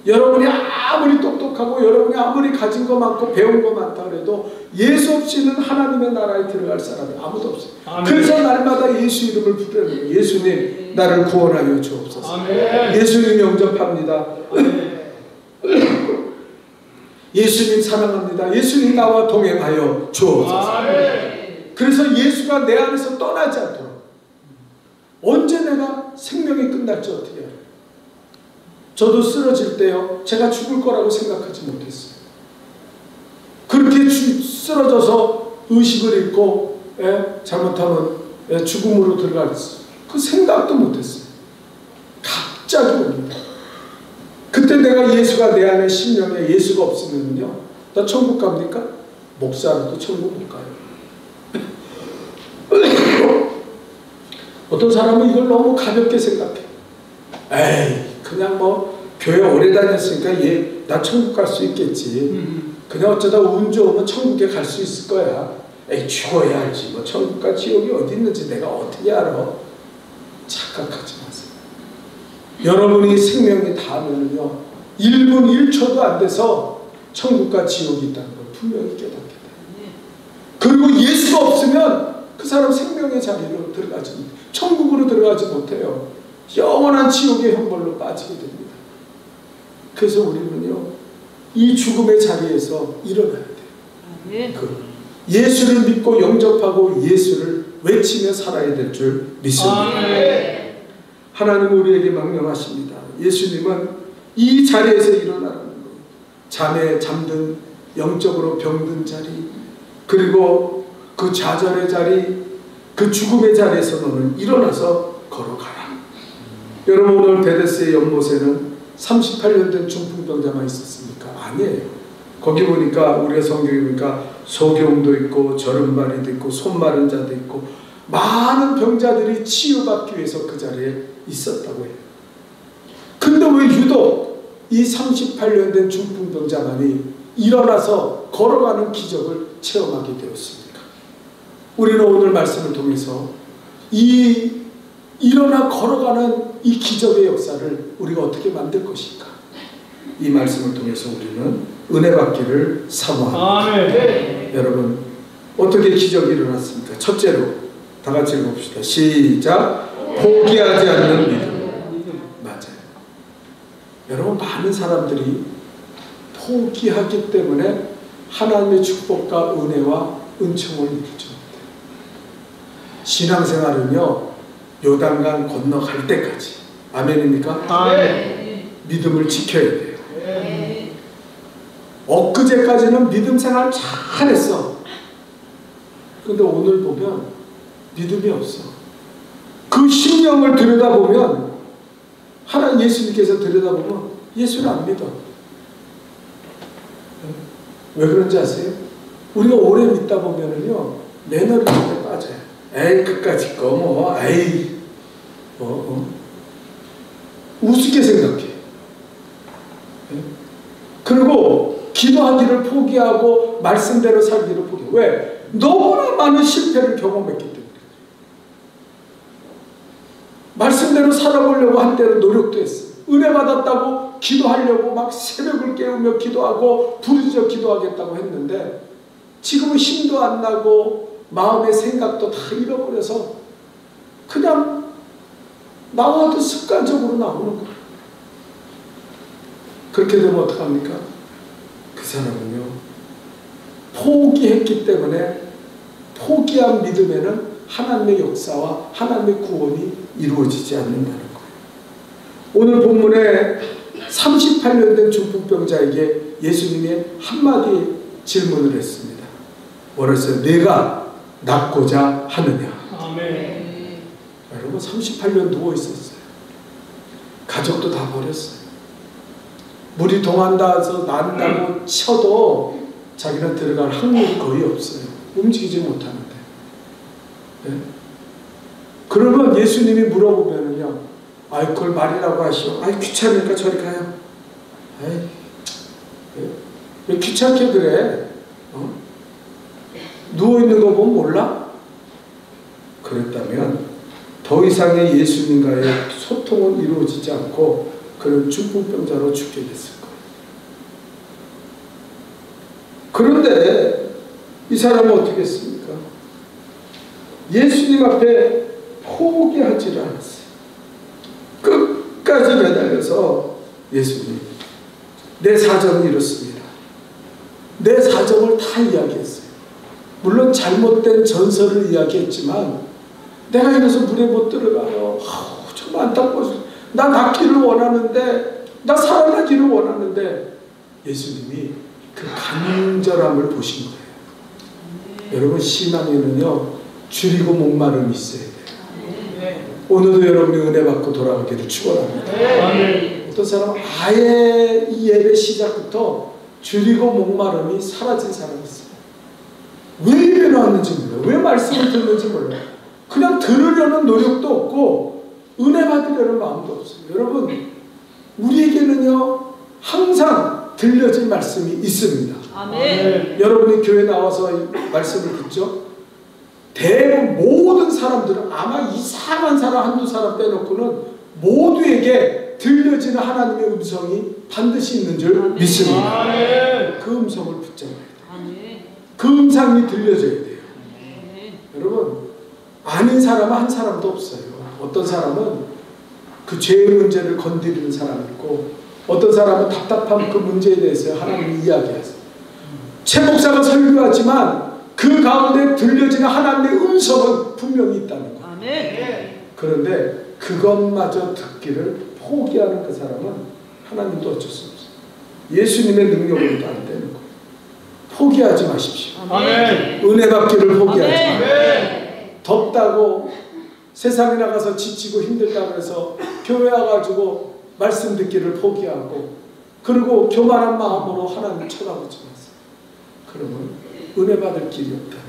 Speaker 4: 여러분이 아무리 똑똑하고 여러분이 아무리 가진 거 많고 배운 거 많다 그래도 예수 없이는 하나님의 나라에 들어갈 사람이 아무도 없어요.
Speaker 3: 아멘.
Speaker 4: 그래서 날마다 예수 이름을 부르는 거예요. 예수님 나를 구원하여 주옵소서.
Speaker 3: 아멘.
Speaker 4: 예수님 영접합니다.
Speaker 3: 아멘.
Speaker 4: 예수님 사랑합니다. 예수님 나와 동행하여 주옵소서.
Speaker 3: 아멘.
Speaker 4: 그래서 예수가 내 안에서 떠나지 않도록, 언제 내가 생명이 끝날지 어떻게 알아요? 저도 쓰러질 때요, 제가 죽을 거라고 생각하지 못했어요. 그렇게 쓰러져서 의식을 잃고 잘못하면 죽음으로 들어가겠어요. 그 생각도 못했어요. 갑자기 옵니다. 그때 내가 예수가 내 안에 심령에 예수가 없으면요, 나 천국 갑니까? 목사로도 천국 못 가요. 어떤 사람은 이걸 너무 가볍게 생각해. 에이, 그냥 뭐 교회 오래 다녔으니까 나 천국 갈 수 있겠지. 그냥 어쩌다 운 좋으면 천국에 갈 수 있을 거야. 에이, 죽어야 알지. 뭐 천국과 지옥이 어디 있는지 내가 어떻게 알아? 착각하지 마세요. 여러분이 생명이 닿으면요, 1분 1초도 안 돼서 천국과 지옥이 있다는 걸 분명히 깨닫게 돼요. 그리고 예수가 없으면 그 사람 생명의 자리로 들어가지 못해요. 천국으로 들어가지 못해요. 영원한 지옥의 형벌로 빠지게 됩니다. 그래서 우리는요, 이 죽음의 자리에서 일어나야 돼요. 예수를 믿고 영접하고 예수를 외치며 살아야 될 줄 믿습니다. 하나님은 우리에게 명령하십니다. 예수님은 이 자리에서 일어나라는 거예요. 잠에 잠든, 영적으로 병든 자리, 그리고 그 좌절의 자리, 그 죽음의 자리에서 너는 일어나서 걸어가라. 여러분, 오늘 베데스의 연못에는 38년 된 중풍병자만 있었습니까? 아니에요. 거기 보니까, 우리가 성경에 보니까 소경도 있고 저른발이도 있고 손마른 자도 있고 많은 병자들이 치유받기 위해서 그 자리에 있었다고 해요. 왜 유독 이 38년 된 중풍병자만이 일어나서 걸어가는 기적을 체험하게 되었습니까? 우리는 오늘 말씀을 통해서 이 일어나 걸어가는 이 기적의 역사를 우리가 어떻게 만들 것인가? 이 말씀을 통해서 우리는 은혜 받기를 사모합니다. 여러분, 어떻게 기적이 일어났습니까? 첫째로 다 같이 읽어봅시다. 시작. 포기하지 않는 믿음. 맞아요. 여러분, 많은 사람들이 포기하기 때문에 하나님의 축복과 은혜와 은총을 이루지 못해요. 신앙생활은요, 요단강 건너갈 때까지, 아멘입니까? 아멘. 믿음을 지켜야 돼요. 엊그제까지는 믿음 생활 잘했어. 그런데 오늘 보면 믿음이 없어. 그 심령을 들여다보면, 하나님 예수님께서 들여다보면 예수를 안 믿어. 왜 그런지 아세요? 우리가 오래 믿다 보면은요, 매너리즘에 빠져요. 에이, 그까짓 거 뭐, 에이, 우습게 생각해. 그리고 기도하기를 포기하고 말씀대로 살기를 포기해. 왜? 너무나 많은 실패를 경험했기 때문에. 말씀대로 살아보려고 한때는 노력도 했어. 은혜 받았다고 기도하려고 막 새벽을 깨우며 기도하고 부르짖어 기도하겠다고 했는데, 지금은 힘도 안 나고 마음의 생각도 다 잃어버려서 그냥 나와도 습관적으로 나오는 거예요. 그렇게 되면 어떡합니까? 그 사람은요, 포기했기 때문에 포기한 믿음에는 하나님의 역사와 하나님의 구원이 이루어지지 않는다는 거예요. 오늘 본문에 38년 된 중풍병자에게 예수님이 한마디 질문을 했습니다. 뭐라 했어요? 내가 낫고자 하느냐?
Speaker 3: 아멘.
Speaker 4: 여러분, 38년 누워 있었어요. 가족도 다 버렸어요. 물이 동한다서 난다고 쳐도 자기는 들어갈 확률이 거의 없어요. 움직이지 못하는데. 네? 그러면 예수님이 물어보면은요, 아이, 그걸 말이라고 하시오. 아이, 귀찮으니까 저리 가요. 아이, 왜 귀찮게 그래? 누워있는 거 보면 몰라? 그랬다면 더 이상의 예수님과의 소통은 이루어지지 않고 그는 중풍병자로 죽게 됐을 거예요. 그런데 이 사람은 어떻게 했습니까? 예수님 앞에 포기하지를 않았어요. 끝까지 매달려서 예수님, 내 사정은 이렇습니다. 내 사정을 다 이야기했어요. 물론 잘못된 전설을 이야기했지만, 내가 이래서 물에 못 들어가요. 정말 안타까워서 나 낫기를 원하는데, 나 살아나기를 원하는데, 예수님이 그 간절함을 보신 거예요. 여러분, 신앙에는요, 줄이고 목마름이 있어야 돼요. 오늘도 여러분이 은혜 받고 돌아가기를 축원합니다. 어떤 사람은 아예 이 예배 시작부터 줄이고 목마름이 사라진 사람이 있어요. 왜 예배 나왔는지 몰라요. 왜 말씀을 듣는지 몰라요. 그냥 들으려는 노력도 없고 은혜 받으려는 마음도 없어요. 여러분, 우리에게는요, 항상 들려질 말씀이 있습니다.
Speaker 1: 아멘.
Speaker 4: 여러분이 교회 나와서 이 말씀을 듣죠? 대부분 모든 사람들은, 아마 이상한 사람 한두 사람 빼놓고는 모두에게 들려지는 하나님의 음성이 반드시 있는 줄 믿습니다. 그 음성을 붙잡아야 돼요. 그 음성이 들려져야 돼요. 여러분, 아닌 사람은 한 사람도 없어요. 어떤 사람은 그 죄의 문제를 건드리는 사람이 있고, 어떤 사람은 답답한 그 문제에 대해서 하나님이 이야기하세요. 최 목사가 설교하지만 그 가운데 들려지는 하나님의 음성은 분명히 있다는 거예요.
Speaker 1: 아멘.
Speaker 4: 그런데 그것마저 듣기를 포기하는 그 사람은 하나님도 어쩔 수 없어요. 예수님의 능력으로도 안 되는 거예요. 포기하지 마십시오.
Speaker 1: 아멘.
Speaker 4: 은혜 받기를 포기하지
Speaker 1: 아멘.
Speaker 4: 마십시오. 덥다고 세상에 나가서 지치고 힘들다고 해서 교회 와가지고 말씀 듣기를 포기하고, 그리고 교만한 마음으로 하나님을 쳐다보지 마세요. 그러면 은혜 받을 길이 없다는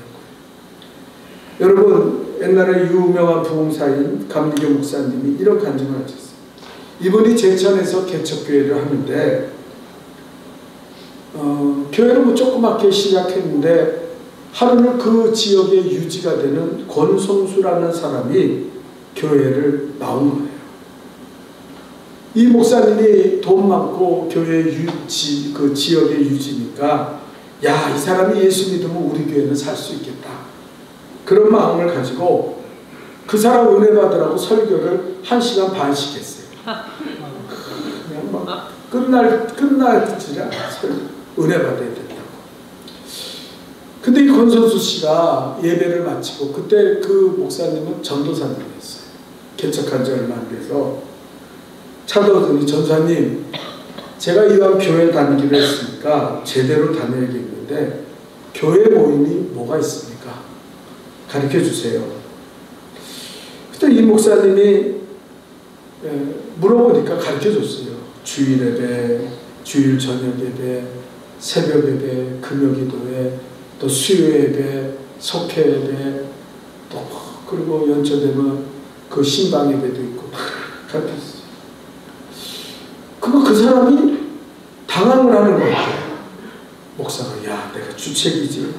Speaker 4: 거예요. 여러분, 옛날에 유명한 부흥사인 감리교 목사님이 이런 간증을 하셨어요. 이분이 제천에서 개척교회를 하는데 교회를 뭐 조그맣게 시작했는데 하루는 그 지역에 유지가 되는 권성수라는 사람이 교회를 나온 거예요. 이 목사님이 돈 많고 교회 유지, 그 지역의 유지니까 야, 이 사람이 예수 믿으면 우리 교회는 살 수 있겠다. 그런 마음을 가지고 그 사람 은혜 받으라고 설교를 1시간 반씩 했어요. 그냥 막 끝날지라 은혜 받아야 된다고. 근데 이 권선수 씨가 예배를 마치고 그때 그 목사님은 전도사님이었어요. 개척한 지 얼마 안 돼서 찾아오더니 전사님, 제가 이왕 교회 다니기로 했으니까 제대로 다녀야겠는데 교회 모임이 뭐가 있습니까? 가르쳐 주세요. 그때 이 목사님이 물어보니까 가르쳐 줬어요. 주일 예배, 주일 저녁 예배, 새벽 예배, 금요 기도회, 또 수요 예배, 석회 예배, 또 그리고 연초되면 그 신방 예배도 있고 가르쳤어요. 그 사람이 당황을 하는 거예요. 목사가 야, 내가 주책이지.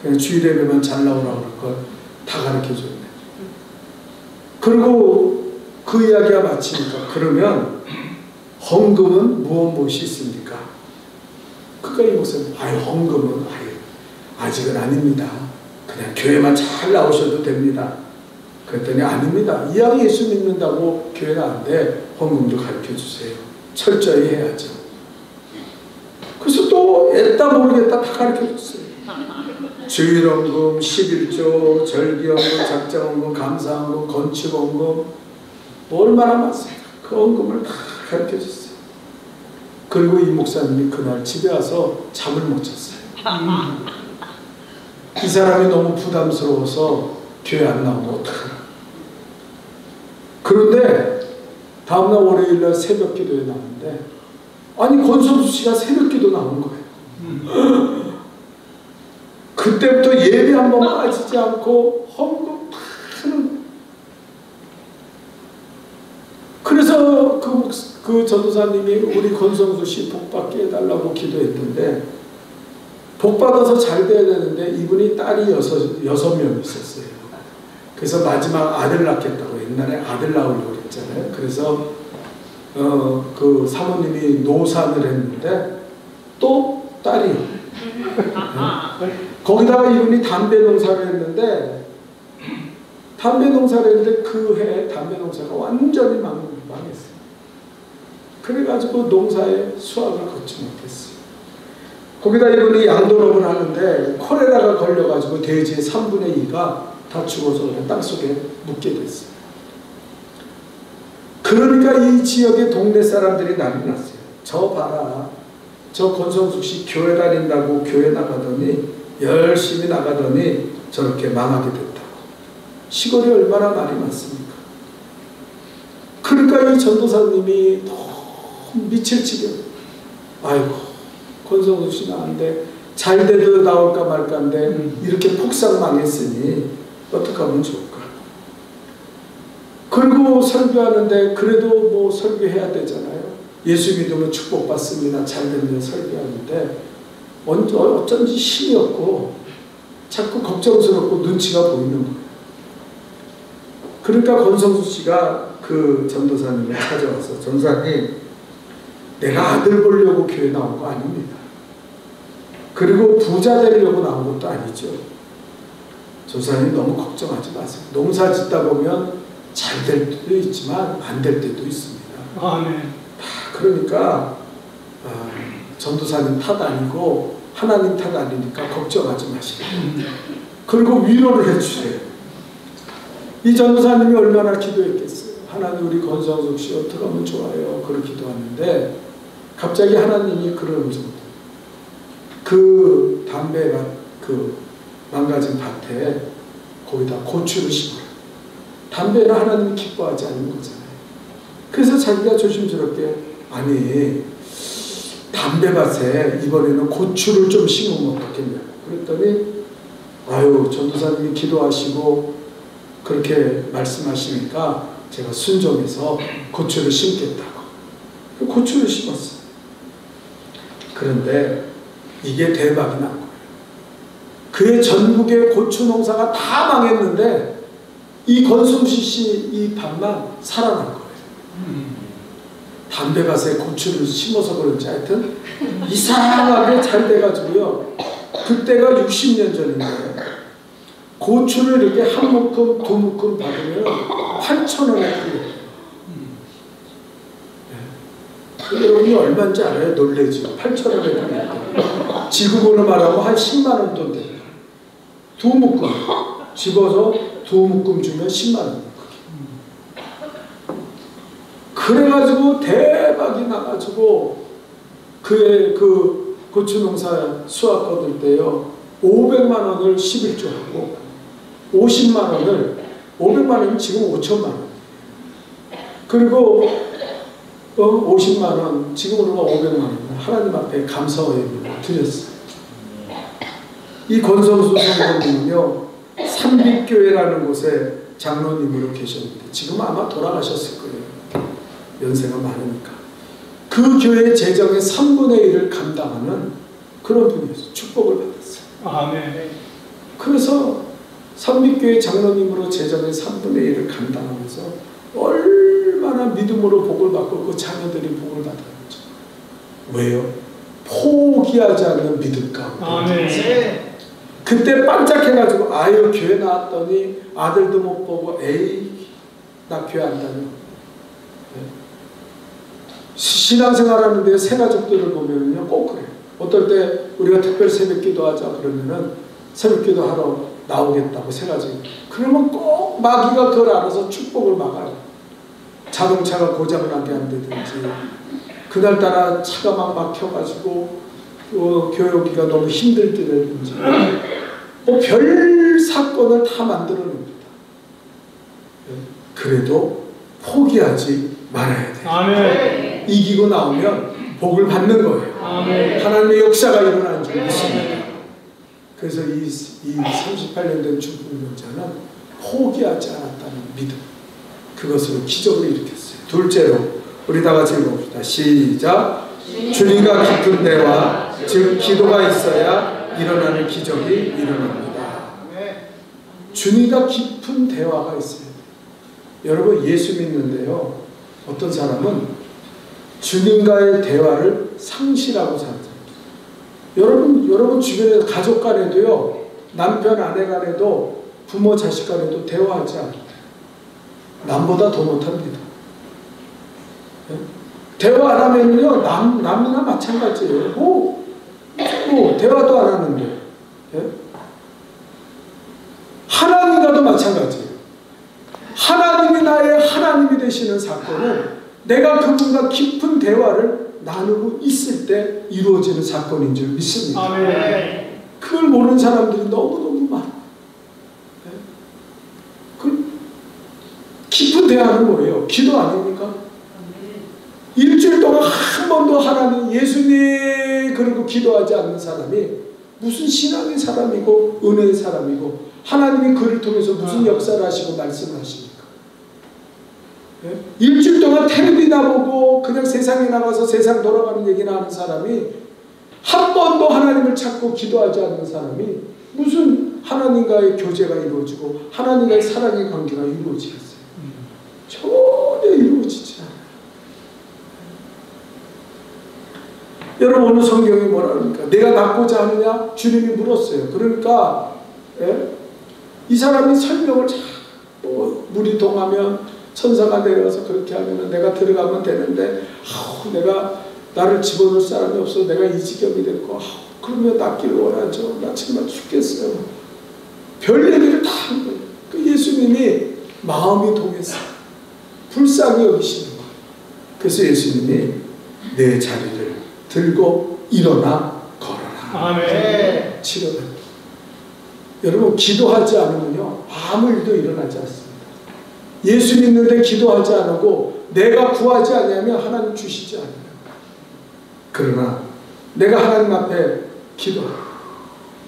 Speaker 4: 그냥 주일 예배만 잘 나오라고 그럴 걸 다 가르쳐줬네. 그리고 그 이야기가 마치니까 그러면 헌금은 무엇이 있습니까? 그러니까 이 목사님, 헌금은 아직은 아닙니다. 그냥 교회만 잘 나오셔도 됩니다. 그랬더니 아닙니다. 이왕 예수 믿는다고 교회가 안 돼. 헌금도 가르쳐 주세요. 철저히 해야죠. 그래서 또 애따 모르겠다 다 가르쳐 줬어요. 주일헌금, 11조, 절기헌금, 작정헌금, 감사헌금, 건축헌금, 뭐 얼마나 많습니까? 그 헌금을 다 가르쳐 줬어요. 그리고 이 목사님이 그날 집에 와서 잠을 못 잤어요. 이 사람이 너무 부담스러워서 교회 안 나오면 어떡하나. 그런데 다음날 월요일날 새벽 기도에 나오는데 아니 권선수 씨가 새벽 기도 나온 거예요. 그때부터 예배 한 번 빠지지 않고 헌금 파는. 그래서 그 전도사님이 우리 권성수 씨 복받게 해달라고 기도했는데 복받아서 잘 돼야 되는데 이분이 딸이 6명 있었어요. 그래서 마지막 아들 낳겠다고 옛날에 아들 낳으려고 했잖아요. 그래서 그 사모님이 노산을 했는데 또 딸이 거기다가 이분이 담배 농사를 했는데 그 해에 담배 농사가 완전히 망했어요. 그래가지고 농사에 수확을 걷지 못했어요. 거기다 이분이 양도업을 하는데 콜레라가 걸려가지고 대지의 3분의 2가 다 죽어서 그냥 땅속에 묻게 됐어요. 그러니까 이 지역의 동네 사람들이 난리 났어요. 저 봐라. 저 권성숙 씨 교회 다닌다고 교회 나가더니 열심히 나가더니 저렇게 망하게 됐다고. 시골이 얼마나 말이 많습니까? 그러니까 이 전도사님이 너무 미칠 지경. 아이고 권성숙 씨 나는데 잘 돼도 나올까 말까인데 이렇게 폭삭 망했으니 어떻게 하면 좋을까? 그리고 설교하는데 그래도 뭐 설교해야 되잖아요. 예수 믿으면 축복받습니다. 잘 되면 설교하는데 어쩐지 힘이 없고 자꾸 걱정스럽고 눈치가 보이는 거예요. 그러니까 권성수 씨가 그 전도사님을 찾아와서 전도사님, 내가 아들 보려고 교회 나온 거 아닙니다. 그리고 부자 되려고 나온 것도 아니죠. 전도사님 너무 걱정하지 마세요. 농사 짓다 보면 잘 될 때도 있지만 안 될 때도 있습니다.
Speaker 3: 아멘.
Speaker 4: 그러니까 전도사님 탓 아니고 하나님 탓 아니니까 걱정하지 마시고 그리고 위로를 해주세요. 이 전도사님이 얼마나 기도했겠어요. 하나님 우리 권성숙 씨 어떻게 하면 좋아요. 그렇게 기도하는데 갑자기 하나님이 그러면서 그 담배가 그 망가진 밭에 거기다 고추를 심어요. 담배는 하나님이 기뻐하지 않는 거잖아요. 그래서 자기가 조심스럽게 아니 담배밭에 이번에는 고추를 좀 심으면 어떻겠냐고 그랬더니 아유 전도사님이 기도하시고 그렇게 말씀하시니까 제가 순종해서 고추를 심겠다고. 고추를 심었어요. 그런데 이게 대박이 난 거예요. 그의 전국의 고추 농사가 다 망했는데 이 권순실 씨 이 밭만 살아난 거예요. 담배밭에 고추를 심어서 그런지 하여튼 이상하게 잘 돼가지고요. 그때가 60년 전인데 고추를 이렇게 한 묶음 두 묶음 받으면 8,000원에 팔려요. 여러분이 얼마인지 알아요? 놀래죠. 8,000원에 팔려요. 지금으로 말하면 한 10만원 돈 돼요. 두 묶음 집어서 두 묶음 주면 10만원. 그래가지고 대박이 나가지고 그의 그 고추 농사 수확 거둘 때요 500만 원을 11조 하고 50만 원을 500만 원이면 지금 5천만 원 그리고 50만 원 지금으로 500만 원 하나님 앞에 감사의 예물을 드렸어요. 이 권성수 성도님은요 삼빛교회라는 곳에 장로님으로 계셨는데 지금 아마 돌아가셨을 거예요. 연세가 많으니까. 그 교회 재정의 3분의 1을 감당하는 그런 분이었어요. 축복을 받았어요.
Speaker 3: 아멘.
Speaker 4: 그래서 삼빛교회 장로님으로 재정의 3분의 1을 감당하면서 얼마나 믿음으로 복을 받고 그 자녀들이 복을 받았죠. 왜요? 포기하지 않는 믿음 가운데.
Speaker 3: 아멘.
Speaker 4: 그때 반짝해가지고 아유 교회 나왔더니 아들도 못 보고 에이 나 교회 안 다녀. 신앙생활 하는데 새 가족들을 보면요 꼭 그래요. 어떨 때 우리가 특별 새벽기도 하자 그러면은 새벽기도 하러 나오겠다고 새 가족이 그러면 꼭 마귀가 그걸 알아서 축복을 막아요. 자동차가 고장나게 한다든지 그날따라 차가 막 막혀가지고 교회 오기가 너무 힘들다든지 별 사건을 다 만들어냅니다. 그래도 포기하지 말아야 돼요.
Speaker 3: 아멘.
Speaker 4: 이기고 나오면 복을 받는 거예요.
Speaker 3: 아멘.
Speaker 4: 하나님의 역사가 일어나는 줄 믿습니다. 그래서 이 38년 된 중풍병자는 포기하지 않았다는 믿음 그것으로 기적을 일으켰어요. 둘째로 우리 다 같이 읽어봅시다. 시작. 주님과 깊은 대화 즉 기도가 있어야 일어나는 기적이 일어납니다. 주님과 깊은 대화가 있어야 돼요. 여러분 예수 믿는데요 어떤 사람은 주님과의 대화를 상실하고 사는 사람. 여러분 주변에 가족 간에도요 남편 아내 간에도 부모 자식 간에도 대화하지 않아요. 남보다 더 못합니다. 대화 안 하면요 남이나 마찬가지예요. 대화도 안 하는데 하나님과도 마찬가지예요. 하나님이 나의 하나님이 되시는 사건은 내가 그분과 깊은 대화를 나누고 있을 때 이루어지는 사건인 줄 믿습니다.
Speaker 3: 아멘.
Speaker 4: 그걸 모르는 사람들이 너무너무 많아요. 그 깊은 대화는 뭐예요? 기도 아닙니까? 일주일 동안 한 번도 하나님 예수님 그리고 기도하지 않는 사람이 무슨 신앙의 사람이고 은혜의 사람이고 하나님이 그를 통해서 무슨 역사를 하시고 말씀을 하십니까? 일주일 동안 텔레비나 보고 그냥 세상에 나가서 세상 돌아가는 얘기나 하는 사람이 한 번도 하나님을 찾고 기도하지 않는 사람이 무슨 하나님과의 교제가 이루어지고 하나님과의 사랑의 관계가 이루어지겠어요? 전혀 이루어지지 않아요. 여러분 오늘 성경이 뭐라 합니까? 내가 낫고자 하느냐? 주님이 물었어요. 그러니까 이 사람이 설명을 자꾸 물이 동하면 천사가 내려와서 그렇게 하면 내가 들어가면 되는데 내가 나를 집어넣을 사람이 없어 내가 이 지경이 됐고 그러면 낫기를 원하죠. 나 정말 죽겠어요. 별 얘기를 다 한 거예요. 그 예수님이 마음이 동했어요. 불쌍히 여기시는 거예요. 그래서 예수님이 내 자리를 들고 일어나 걸어라.
Speaker 3: 아멘.
Speaker 4: 치료다. 여러분 기도하지 않으면요 아무 일도 일어나지 않습니다. 예수 믿는데 기도하지 않고 내가 구하지 않으면 하나님 주시지 않아요. 그러나 내가 하나님 앞에 기도하고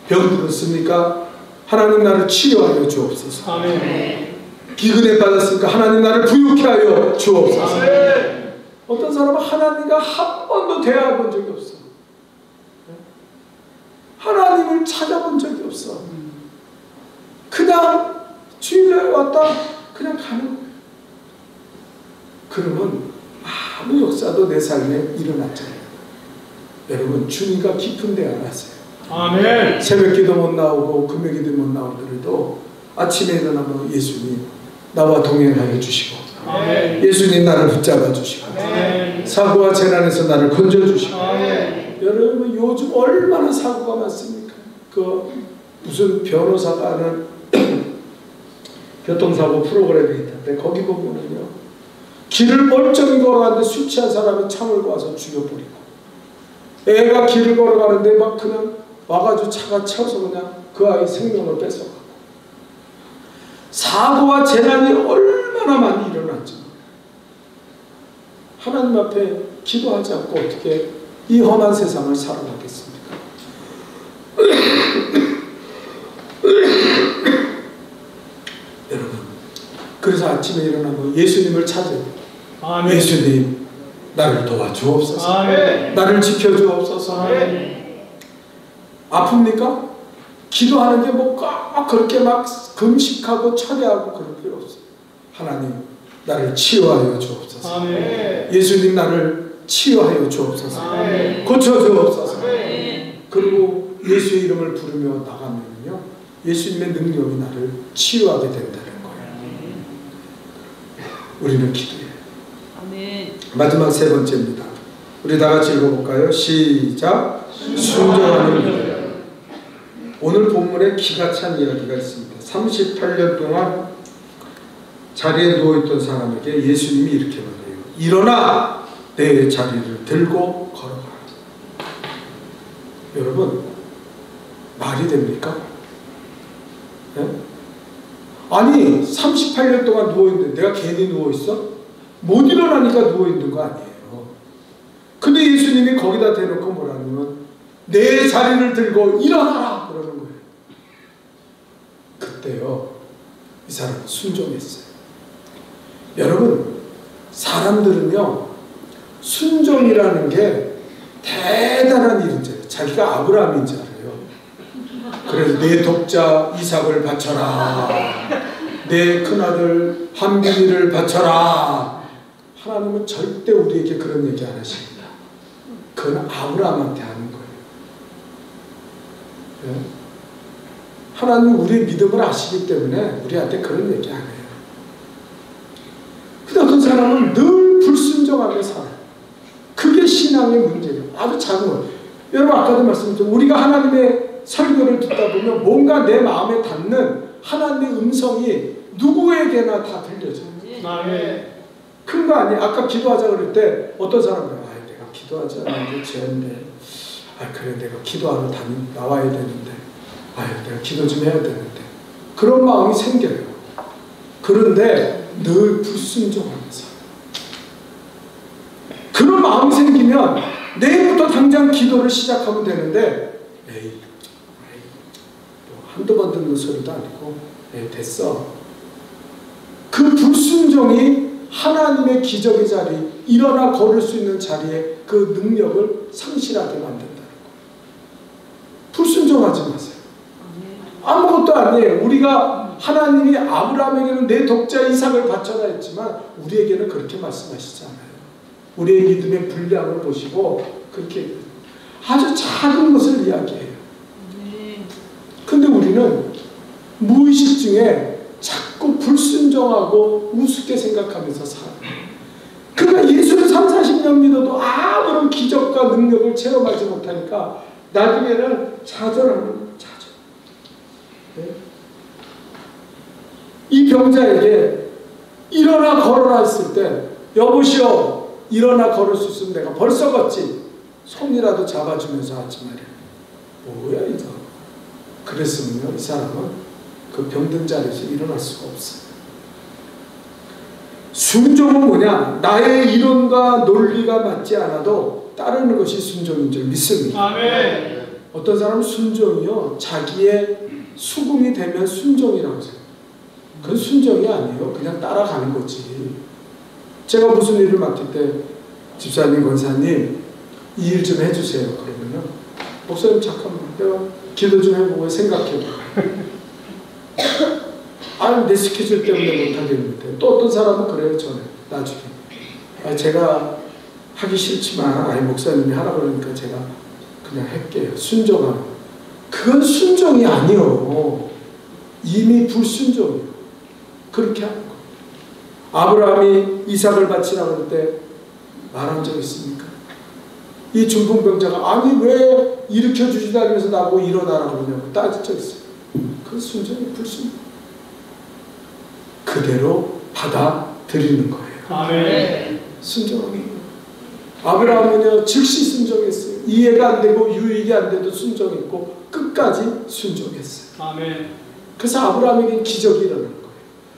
Speaker 4: 병 들었습니까? 하나님 나를 치료하여 주옵소서.
Speaker 3: 아멘.
Speaker 4: 기근에 빠졌으니까 하나님 나를 부유케 하여 주옵소서. 어떤 사람은 하나님과 한 번도 대화해 본 적이 없어. 하나님을 찾아본 적이 없어. 그냥 주일날 왔다 그냥 가는 거예요. 그러면 아무 역사도 내 삶에 일어났잖아요. 여러분, 주님과 깊은 대화 하세요.
Speaker 3: 아멘.
Speaker 4: 새벽기도 못 나오고 금요기도 못 나오더라도 아침에 일어나면 예수님 나와 동행하여 주시고,
Speaker 3: 아멘.
Speaker 4: 예수님 나를 붙잡아 주시고,
Speaker 3: 아멘.
Speaker 4: 사고와 재난에서 나를 건져 주시고.
Speaker 3: 아멘.
Speaker 4: 여러분, 요즘 얼마나 사고가 많습니까? 그 무슨 변호사가 하는 교통사고 프로그램이 있던데 거기 보면은요, 길을 멀쩡히 걸어가는데 술 취한 사람이 창을 쏴서 죽여버리고, 애가 길을 걸어가는데 막 그냥 와가지고 차가 쳐서 그냥 그 아이 생명을 뺏어가고, 사고와 재난이 얼마나 많이 일어났죠. 하나님 앞에 기도하지 않고 어떻게 이 험한 세상을 살아가겠습니까? 여러분, 그래서 아침에 일어나고 예수님을 찾아요.
Speaker 3: 아멘.
Speaker 4: 예수님 나를 도와주옵소서.
Speaker 3: 아멘.
Speaker 4: 나를 지켜주옵소서.
Speaker 3: 아멘.
Speaker 4: 아픕니까? 기도하는 게 뭐 꼭 그렇게 막 금식하고 철회하고 그럴 필요 없어요. 하나님 나를 치유하여 주옵소서.
Speaker 3: 아멘.
Speaker 4: 예수님 나를 치유하여 주옵소서.
Speaker 3: 아멘.
Speaker 4: 고쳐주옵소서.
Speaker 3: 아멘.
Speaker 4: 그리고 예수의 이름을 부르며 나가면요, 예수님의 능력이 나를 치유하게 된다는 거예요. 우리는 기도해요.
Speaker 1: 아멘.
Speaker 4: 마지막 세 번째입니다. 우리 다 같이 읽어볼까요? 시작. 순종하는 믿음. 오늘 본문에 기가 찬 이야기가 있습니다. 38년 동안 자리에 누워있던 사람에게 예수님이 이렇게 말해요. 일어나 내 자리를 들고 걸어가. 여러분, 말이 됩니까? 네? 아니 38년 동안 누워있는데 내가 괜히 누워있어? 못 일어나니까 누워있는 거 아니에요. 근데 예수님이 거기다 대놓고 뭐라냐면 내 자리를 들고 일어나라 그러는 거예요. 그때요, 이 사람은 순종했어요. 여러분, 사람들은요, 순종이라는 게 대단한 일인 줄 알아요. 자기가 아브라함인 줄 알아요. 그래서 내 독자 이삭을 바쳐라, 내 큰아들 한빈이를 바쳐라. 하나님은 절대 우리에게 그런 얘기 안 하십니다. 그건 아브라함한테 하는 거예요. 네? 하나님은 우리의 믿음을 아시기 때문에 우리한테 그런 얘기 안 해요. 근데 어떤 사람은 늘 불순종하며 살아요. 그게 신앙의 문제예요. 아주 작은 거예요. 여러분, 아까도 말씀드렸죠. 우리가 하나님의 설교를 듣다 보면 뭔가 내 마음에 닿는 하나님의 음성이 누구에게나 다 들려져요.
Speaker 3: 아멘.
Speaker 4: 큰 거 아니에요. 아까 기도하자 그럴 때 어떤 사람은 내가 기도하지 않는데 죄인데, 그래 내가 기도하러 나와야 되는데, 내가 기도 좀 해야 되는데, 그런 마음이 생겨요. 그런데 늘 불순종하면서 그런 마음이 생기면 내일부터 당장 기도를 시작하면 되는데, 뭐 한두 번 듣는 소리도 아니고 됐어. 그 불순종이 하나님의 기적의 자리, 일어나 걸을 수 있는 자리에 그 능력을 상실하게 만든다는 거예요. 불순종하지 마세요. 아무것도 아니에요. 우리가 하나님이 아브라함에게는 내 독자 이삭을 바쳐라 했지만 우리에게는 그렇게 말씀하시지 않아요. 우리의 믿음의 분량을 보시고 그렇게 아주 작은 것을 이야기해요. 근데 우리는 무의식 중에 자꾸 불순종하고 우습게 생각하면서 살아요. 그러니까 예수를 30-40년 믿어도 아무런 기적과 능력을 체험하지 못하니까 나중에는 좌절하는 좌절. 네? 이 병자에게 일어나 걸어라 했을 때, 여보시오 일어나 걸을 수 있으면 내가 벌써 걷지. 손이라도 잡아주면서 하지 말이야. 뭐야 이거. 그랬으면 이 사람은 그 병든 자리에서 일어날 수가 없어요. 순종은 뭐냐? 나의 이론과 논리가 맞지 않아도 따르는 것이 순종인 줄 믿습니다.
Speaker 3: 아멘.
Speaker 4: 어떤 사람은 순종이요, 자기의 수긍이 되면 순종이라고 생각해요. 그건 순종이 아니에요. 그냥 따라가는 거지. 제가 무슨 일을 맡을 때 집사님, 권사님 이 일 좀 해주세요. 그러면요, 목사님 잠깐만 내가 기도 좀 해보고 생각해보고 아니 내 스케줄 때문에 못하겠는데. 또 어떤 사람은 그래요. 저는 나중에 제가 하기 싫지만 목사님이 하라 그러니까 제가 그냥 할게요. 순종하는. 그건 순종이 아니요. 이미 불순종이에요. 그렇게 하는 거예요. 아브라함이 이삭을 바치라고 할 때 말한 적 있습니까? 이 중풍병자가 아니 왜 일으켜 주지도 않으면서 나보고 일어나라고 그러냐고 따질 적 있어요. 그 순종이 불순종. 그대로 받아들이는 거예요.
Speaker 3: 아멘.
Speaker 4: 순종하는 거예요. 아브라함은요 즉시 순종했어요. 이해가 안 되고 유익이 안 돼도 순종했고 끝까지 순종했어요.
Speaker 3: 아멘.
Speaker 4: 그래서 아브라함에게 기적이 일어난 거예요.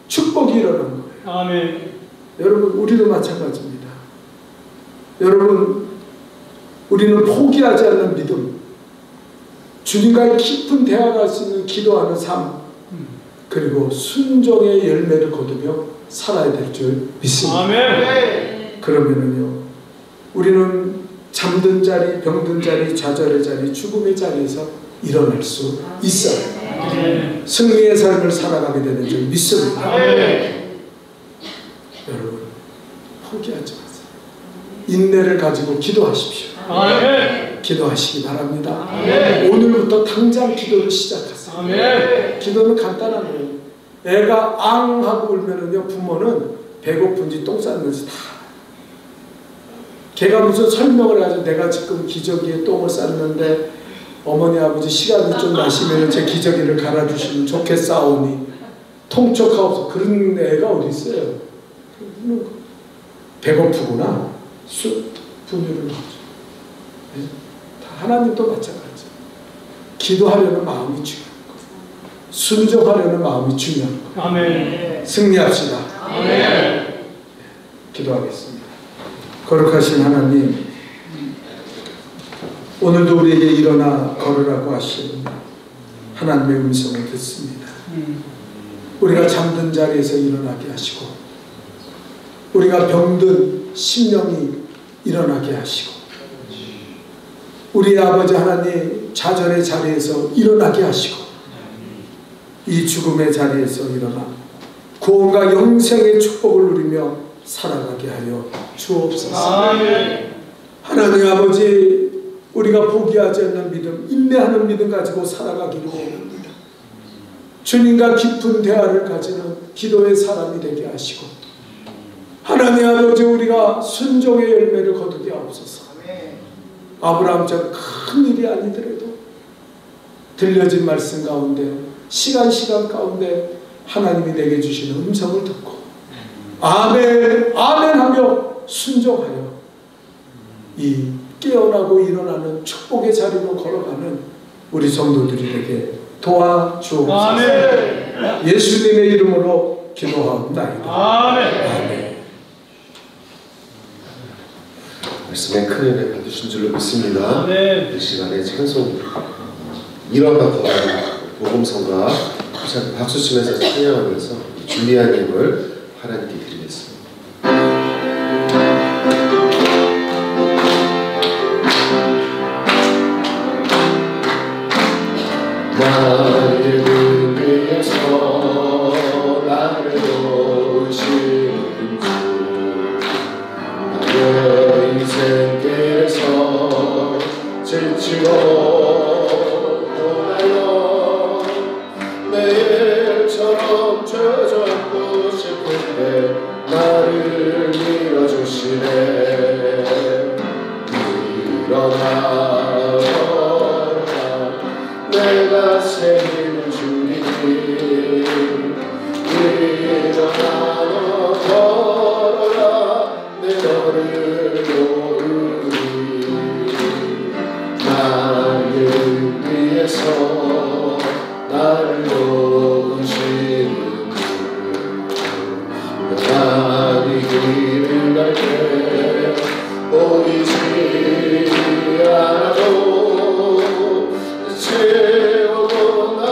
Speaker 4: 축복이 일어난 거예요.
Speaker 3: 아멘.
Speaker 4: 여러분 우리도 마찬가지입니다. 여러분 우리는 포기하지 않는 믿음, 주님과의 깊은 대화가 할 수 있는 기도하는 삶, 그리고 순종의 열매를 거두며 살아야 될 줄 믿습니다.
Speaker 3: 아멘.
Speaker 4: 그러면은요 우리는 잠든 자리, 병든 자리, 좌절의 자리, 죽음의 자리에서 일어날 수 있어요.
Speaker 3: 아멘.
Speaker 4: 승리의 삶을 살아가게 되는 줄 믿습니다.
Speaker 3: 아멘.
Speaker 4: 여러분 포기하지 마세요. 인내를 가지고 기도하십시오.
Speaker 3: 아멘.
Speaker 4: 기도하시기 바랍니다.
Speaker 3: 아멘.
Speaker 4: 오늘부터 당장 기도를 시작하세요.
Speaker 3: 아멘.
Speaker 4: 기도는 간단한 거예요. 애가 앙 하고 울면은요 부모는 배고픈지 똥 싸면서 다. 걔가 무슨 설명을 해가지고 내가 지금 기저귀에 똥을 쌌는데 어머니 아버지 시간이 좀 나시면 제 기저귀를 갈아주시면 좋겠사오니 통촉하옵소서. 그런 애가 어디 있어요? 배고프구나. 분유를 넣어줘. 하나님도 마찬가지. 기도하려는 마음이 중요한 거예요. 순종하려는 마음이 중요한 거예요.
Speaker 3: 아멘.
Speaker 4: 승리합시다.
Speaker 3: 아멘.
Speaker 4: 기도하겠습니다. 거룩하신 하나님, 오늘도 우리에게 일어나 걸으라고 하시는 하나님의 음성을 듣습니다. 우리가 잠든 자리에서 일어나게 하시고, 우리가 병든 심령이 일어나게 하시고, 우리 아버지 하나님 좌절의 자리에서 일어나게 하시고, 이 죽음의 자리에서 일어나 구원과 영생의 축복을 누리며 살아가게 하여 주옵소서.
Speaker 3: 아멘.
Speaker 4: 하나님 아버지, 우리가 포기하지 않는 믿음, 인내하는 믿음 가지고 살아가기를 원합니다. 주님과 깊은 대화를 가지는 기도의 사람이 되게 하시고, 하나님 아버지, 우리가 순종의 열매를 거두게 하옵소서. 아브라함처럼 큰 일이 아니더라도 들려진 말씀 가운데, 시간 가운데 하나님이 내게 주시는 음성을 듣고 아멘, 아멘 하며 순종하여 이 깨어나고 일어나는 축복의 자리로 걸어가는 우리 성도들이 되게 도와주옵소서.
Speaker 3: 아멘.
Speaker 4: 예수님의 이름으로 기도하옵나이다.
Speaker 3: 아멘.
Speaker 4: 아멘.
Speaker 2: 말씀에 큰 은혜 받으신 줄로 믿습니다.
Speaker 3: 아멘.
Speaker 2: 이 시간에 찬송 일어나 걸어라 복음성가 박수 치면서 찬양하면서 줄리아님을 하나님께 드리겠습니다. 나의 등 위에서 나를 도우시는 주, 나의 인생길에서 지치고 떠나요. 내일처럼 젖었고 싶은데 나를 밀어주시네. 일어나 내가 새 힘을 주리니 일어나 너 걸어라 내 너를 도우리. 나를 위해서 나를 도우시는 주, 나의 길을 갈 때 보이지 않아도 채우고 나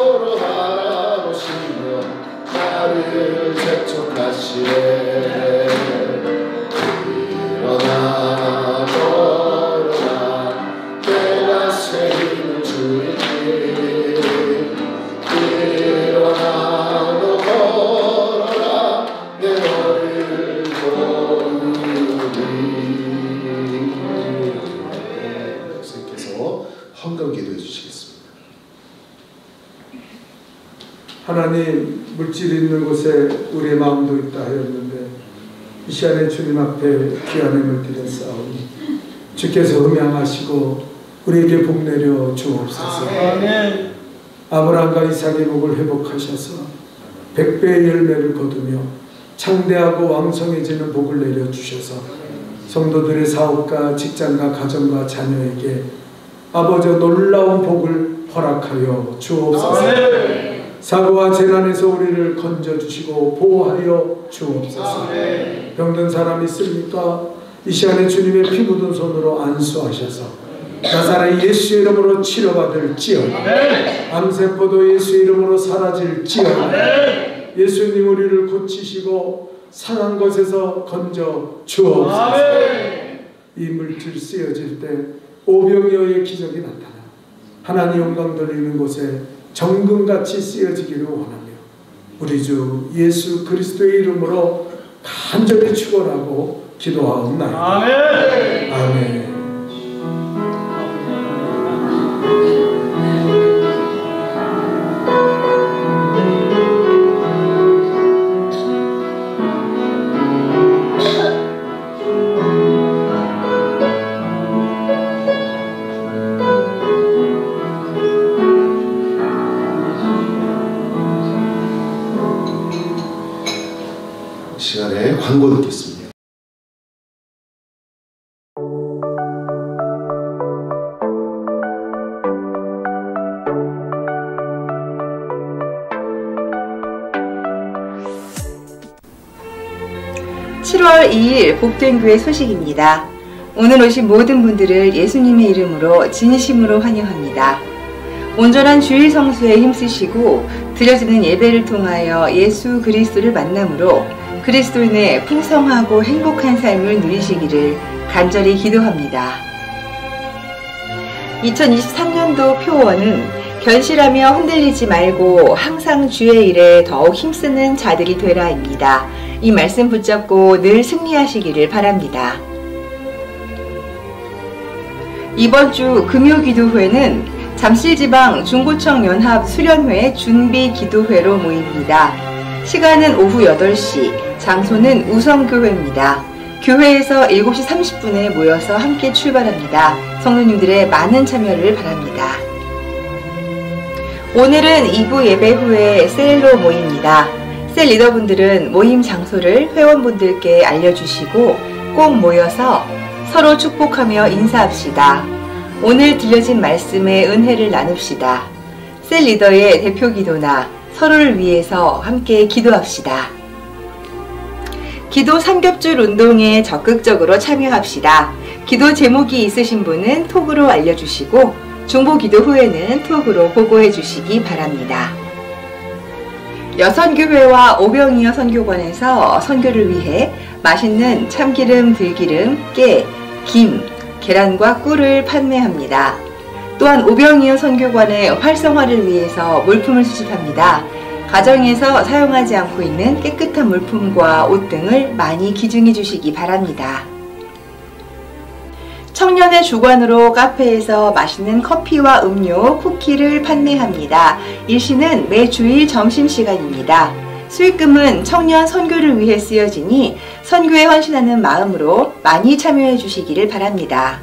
Speaker 2: 걸어가시며 나를 재촉하시네. 일어나 걸어라 내가 새기는 주의 길. 일어나 너 걸어라 내 너를 보이리. 선생님께서 헌금 기도해 주시겠습니다.
Speaker 4: 하나님, 물질이 있는 곳에 우리의 마음도 있다 하였는데 이 시간에 주님 앞에 귀한 힘을 드렸사오니 주께서 흠양하시고 우리에게 복 내려 주옵소서. 아브라함과 이삭의 복을 회복하셔서 100배의 열매를 거두며 창대하고 왕성해지는 복을 내려주셔서 성도들의 사업과 직장과 가정과 자녀에게 아버지 놀라운 복을 허락하여 주옵소서. 사고와 재난에서 우리를 건져주시고 보호하여 주옵소서. 병든 사람 있습니까? 이 시간에 주님의 피 묻은 손으로 안수하셔서 나사렛 예수 이름으로 치료받을지어다. 암세포도 예수 이름으로 사라질지어다. 예수님 우리를 고치시고 상한 것에서 건져 주옵소서. 이 물질 쓰여질 때 오병이어의 기적이 나타나 하나님 영광 돌리는 곳에 정금같이 쓰여지기를 원하며 우리 주 예수 그리스도의 이름으로 간절히 축원하고 기도하옵나이다. 아멘. 아멘.
Speaker 2: 시간에 광고 듣겠습니다.
Speaker 5: (7월 2일) 복된 교회 소식입니다. 오늘 오신 모든 분들을 예수님의 이름으로 진심으로 환영합니다. 온전한 주일 성수에 힘쓰시고 드려지는 예배를 통하여 예수 그리스도를 만남으로 그리스도인의 풍성하고 행복한 삶을 누리시기를 간절히 기도합니다. 2023년도 표원은 견실하며 흔들리지 말고 항상 주의 일에 더욱 힘쓰는 자들이 되라입니다. 이 말씀 붙잡고 늘 승리하시기를 바랍니다. 이번 주 금요기도회는 잠실지방 중구청 연합 수련회 준비기도회로 모입니다. 시간은 오후 8시, 장소는 우성교회입니다. 교회에서 7시 30분에 모여서 함께 출발합니다. 성도님들의 많은 참여를 바랍니다. 오늘은 2부 예배 후에 셀로 모입니다. 셀 리더분들은 모임 장소를 회원분들께 알려주시고 꼭 모여서 서로 축복하며 인사합시다. 오늘 들려진 말씀의 은혜를 나눕시다. 셀 리더의 대표 기도나 서로를 위해서 함께 기도합시다. 기도 삼겹줄 운동에 적극적으로 참여합시다. 기도 제목이 있으신 분은 톡으로 알려주시고 중보 기도 후에는 톡으로 보고해 주시기 바랍니다. 여선교회와 오병이어 선교관에서 선교를 위해 맛있는 참기름, 들기름, 깨, 김, 계란과 꿀을 판매합니다. 또한 오병이어 선교관의 활성화를 위해서 물품을 수집합니다. 가정에서 사용하지 않고 있는 깨끗한 물품과 옷 등을 많이 기증해 주시기 바랍니다. 청년의 주관으로 카페에서 맛있는 커피와 음료, 쿠키를 판매합니다. 일시는 매주일 점심시간입니다. 수익금은 청년 선교를 위해 쓰여지니 선교에 헌신하는 마음으로 많이 참여해 주시기를 바랍니다.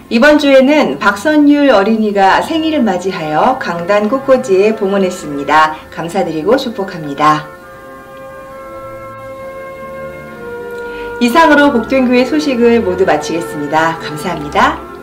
Speaker 5: 이번 주에는 박선율 어린이가 생일을 맞이하여 강단 꽃꽂이에 봉헌했습니다. 감사드리고 축복합니다. 이상으로 복된 교회 소식을 모두 마치겠습니다. 감사합니다.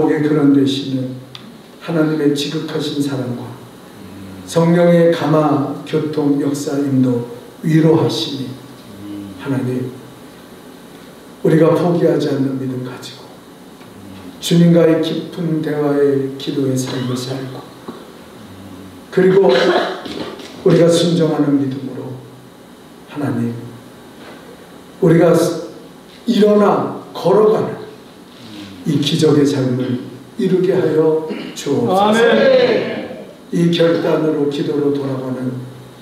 Speaker 4: 복의 근원 되시는 하나님의 지극하신 사랑과 성령의 감화, 교통, 역사, 인도, 위로하시니 하나님 우리가 포기하지 않는 믿음 가지고 주님과의 깊은 대화의 기도의 삶을 살고 그리고 우리가 순종하는 믿음으로 하나님 우리가 일어나 걸어가는 이 기적의 삶을 이루게 하여 주옵소서. 이 결단으로 기도로 돌아가는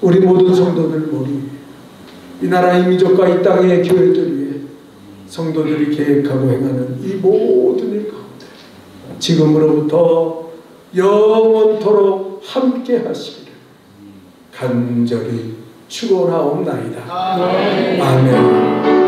Speaker 4: 우리 모든 성도들 머리 이 나라 이 민족과 이 땅의 교회들 위해 성도들이 계획하고 행하는 이 모든 일 가운데 지금으로부터 영원토록 함께 하시기를 간절히 축원하옵나이다. 아멘.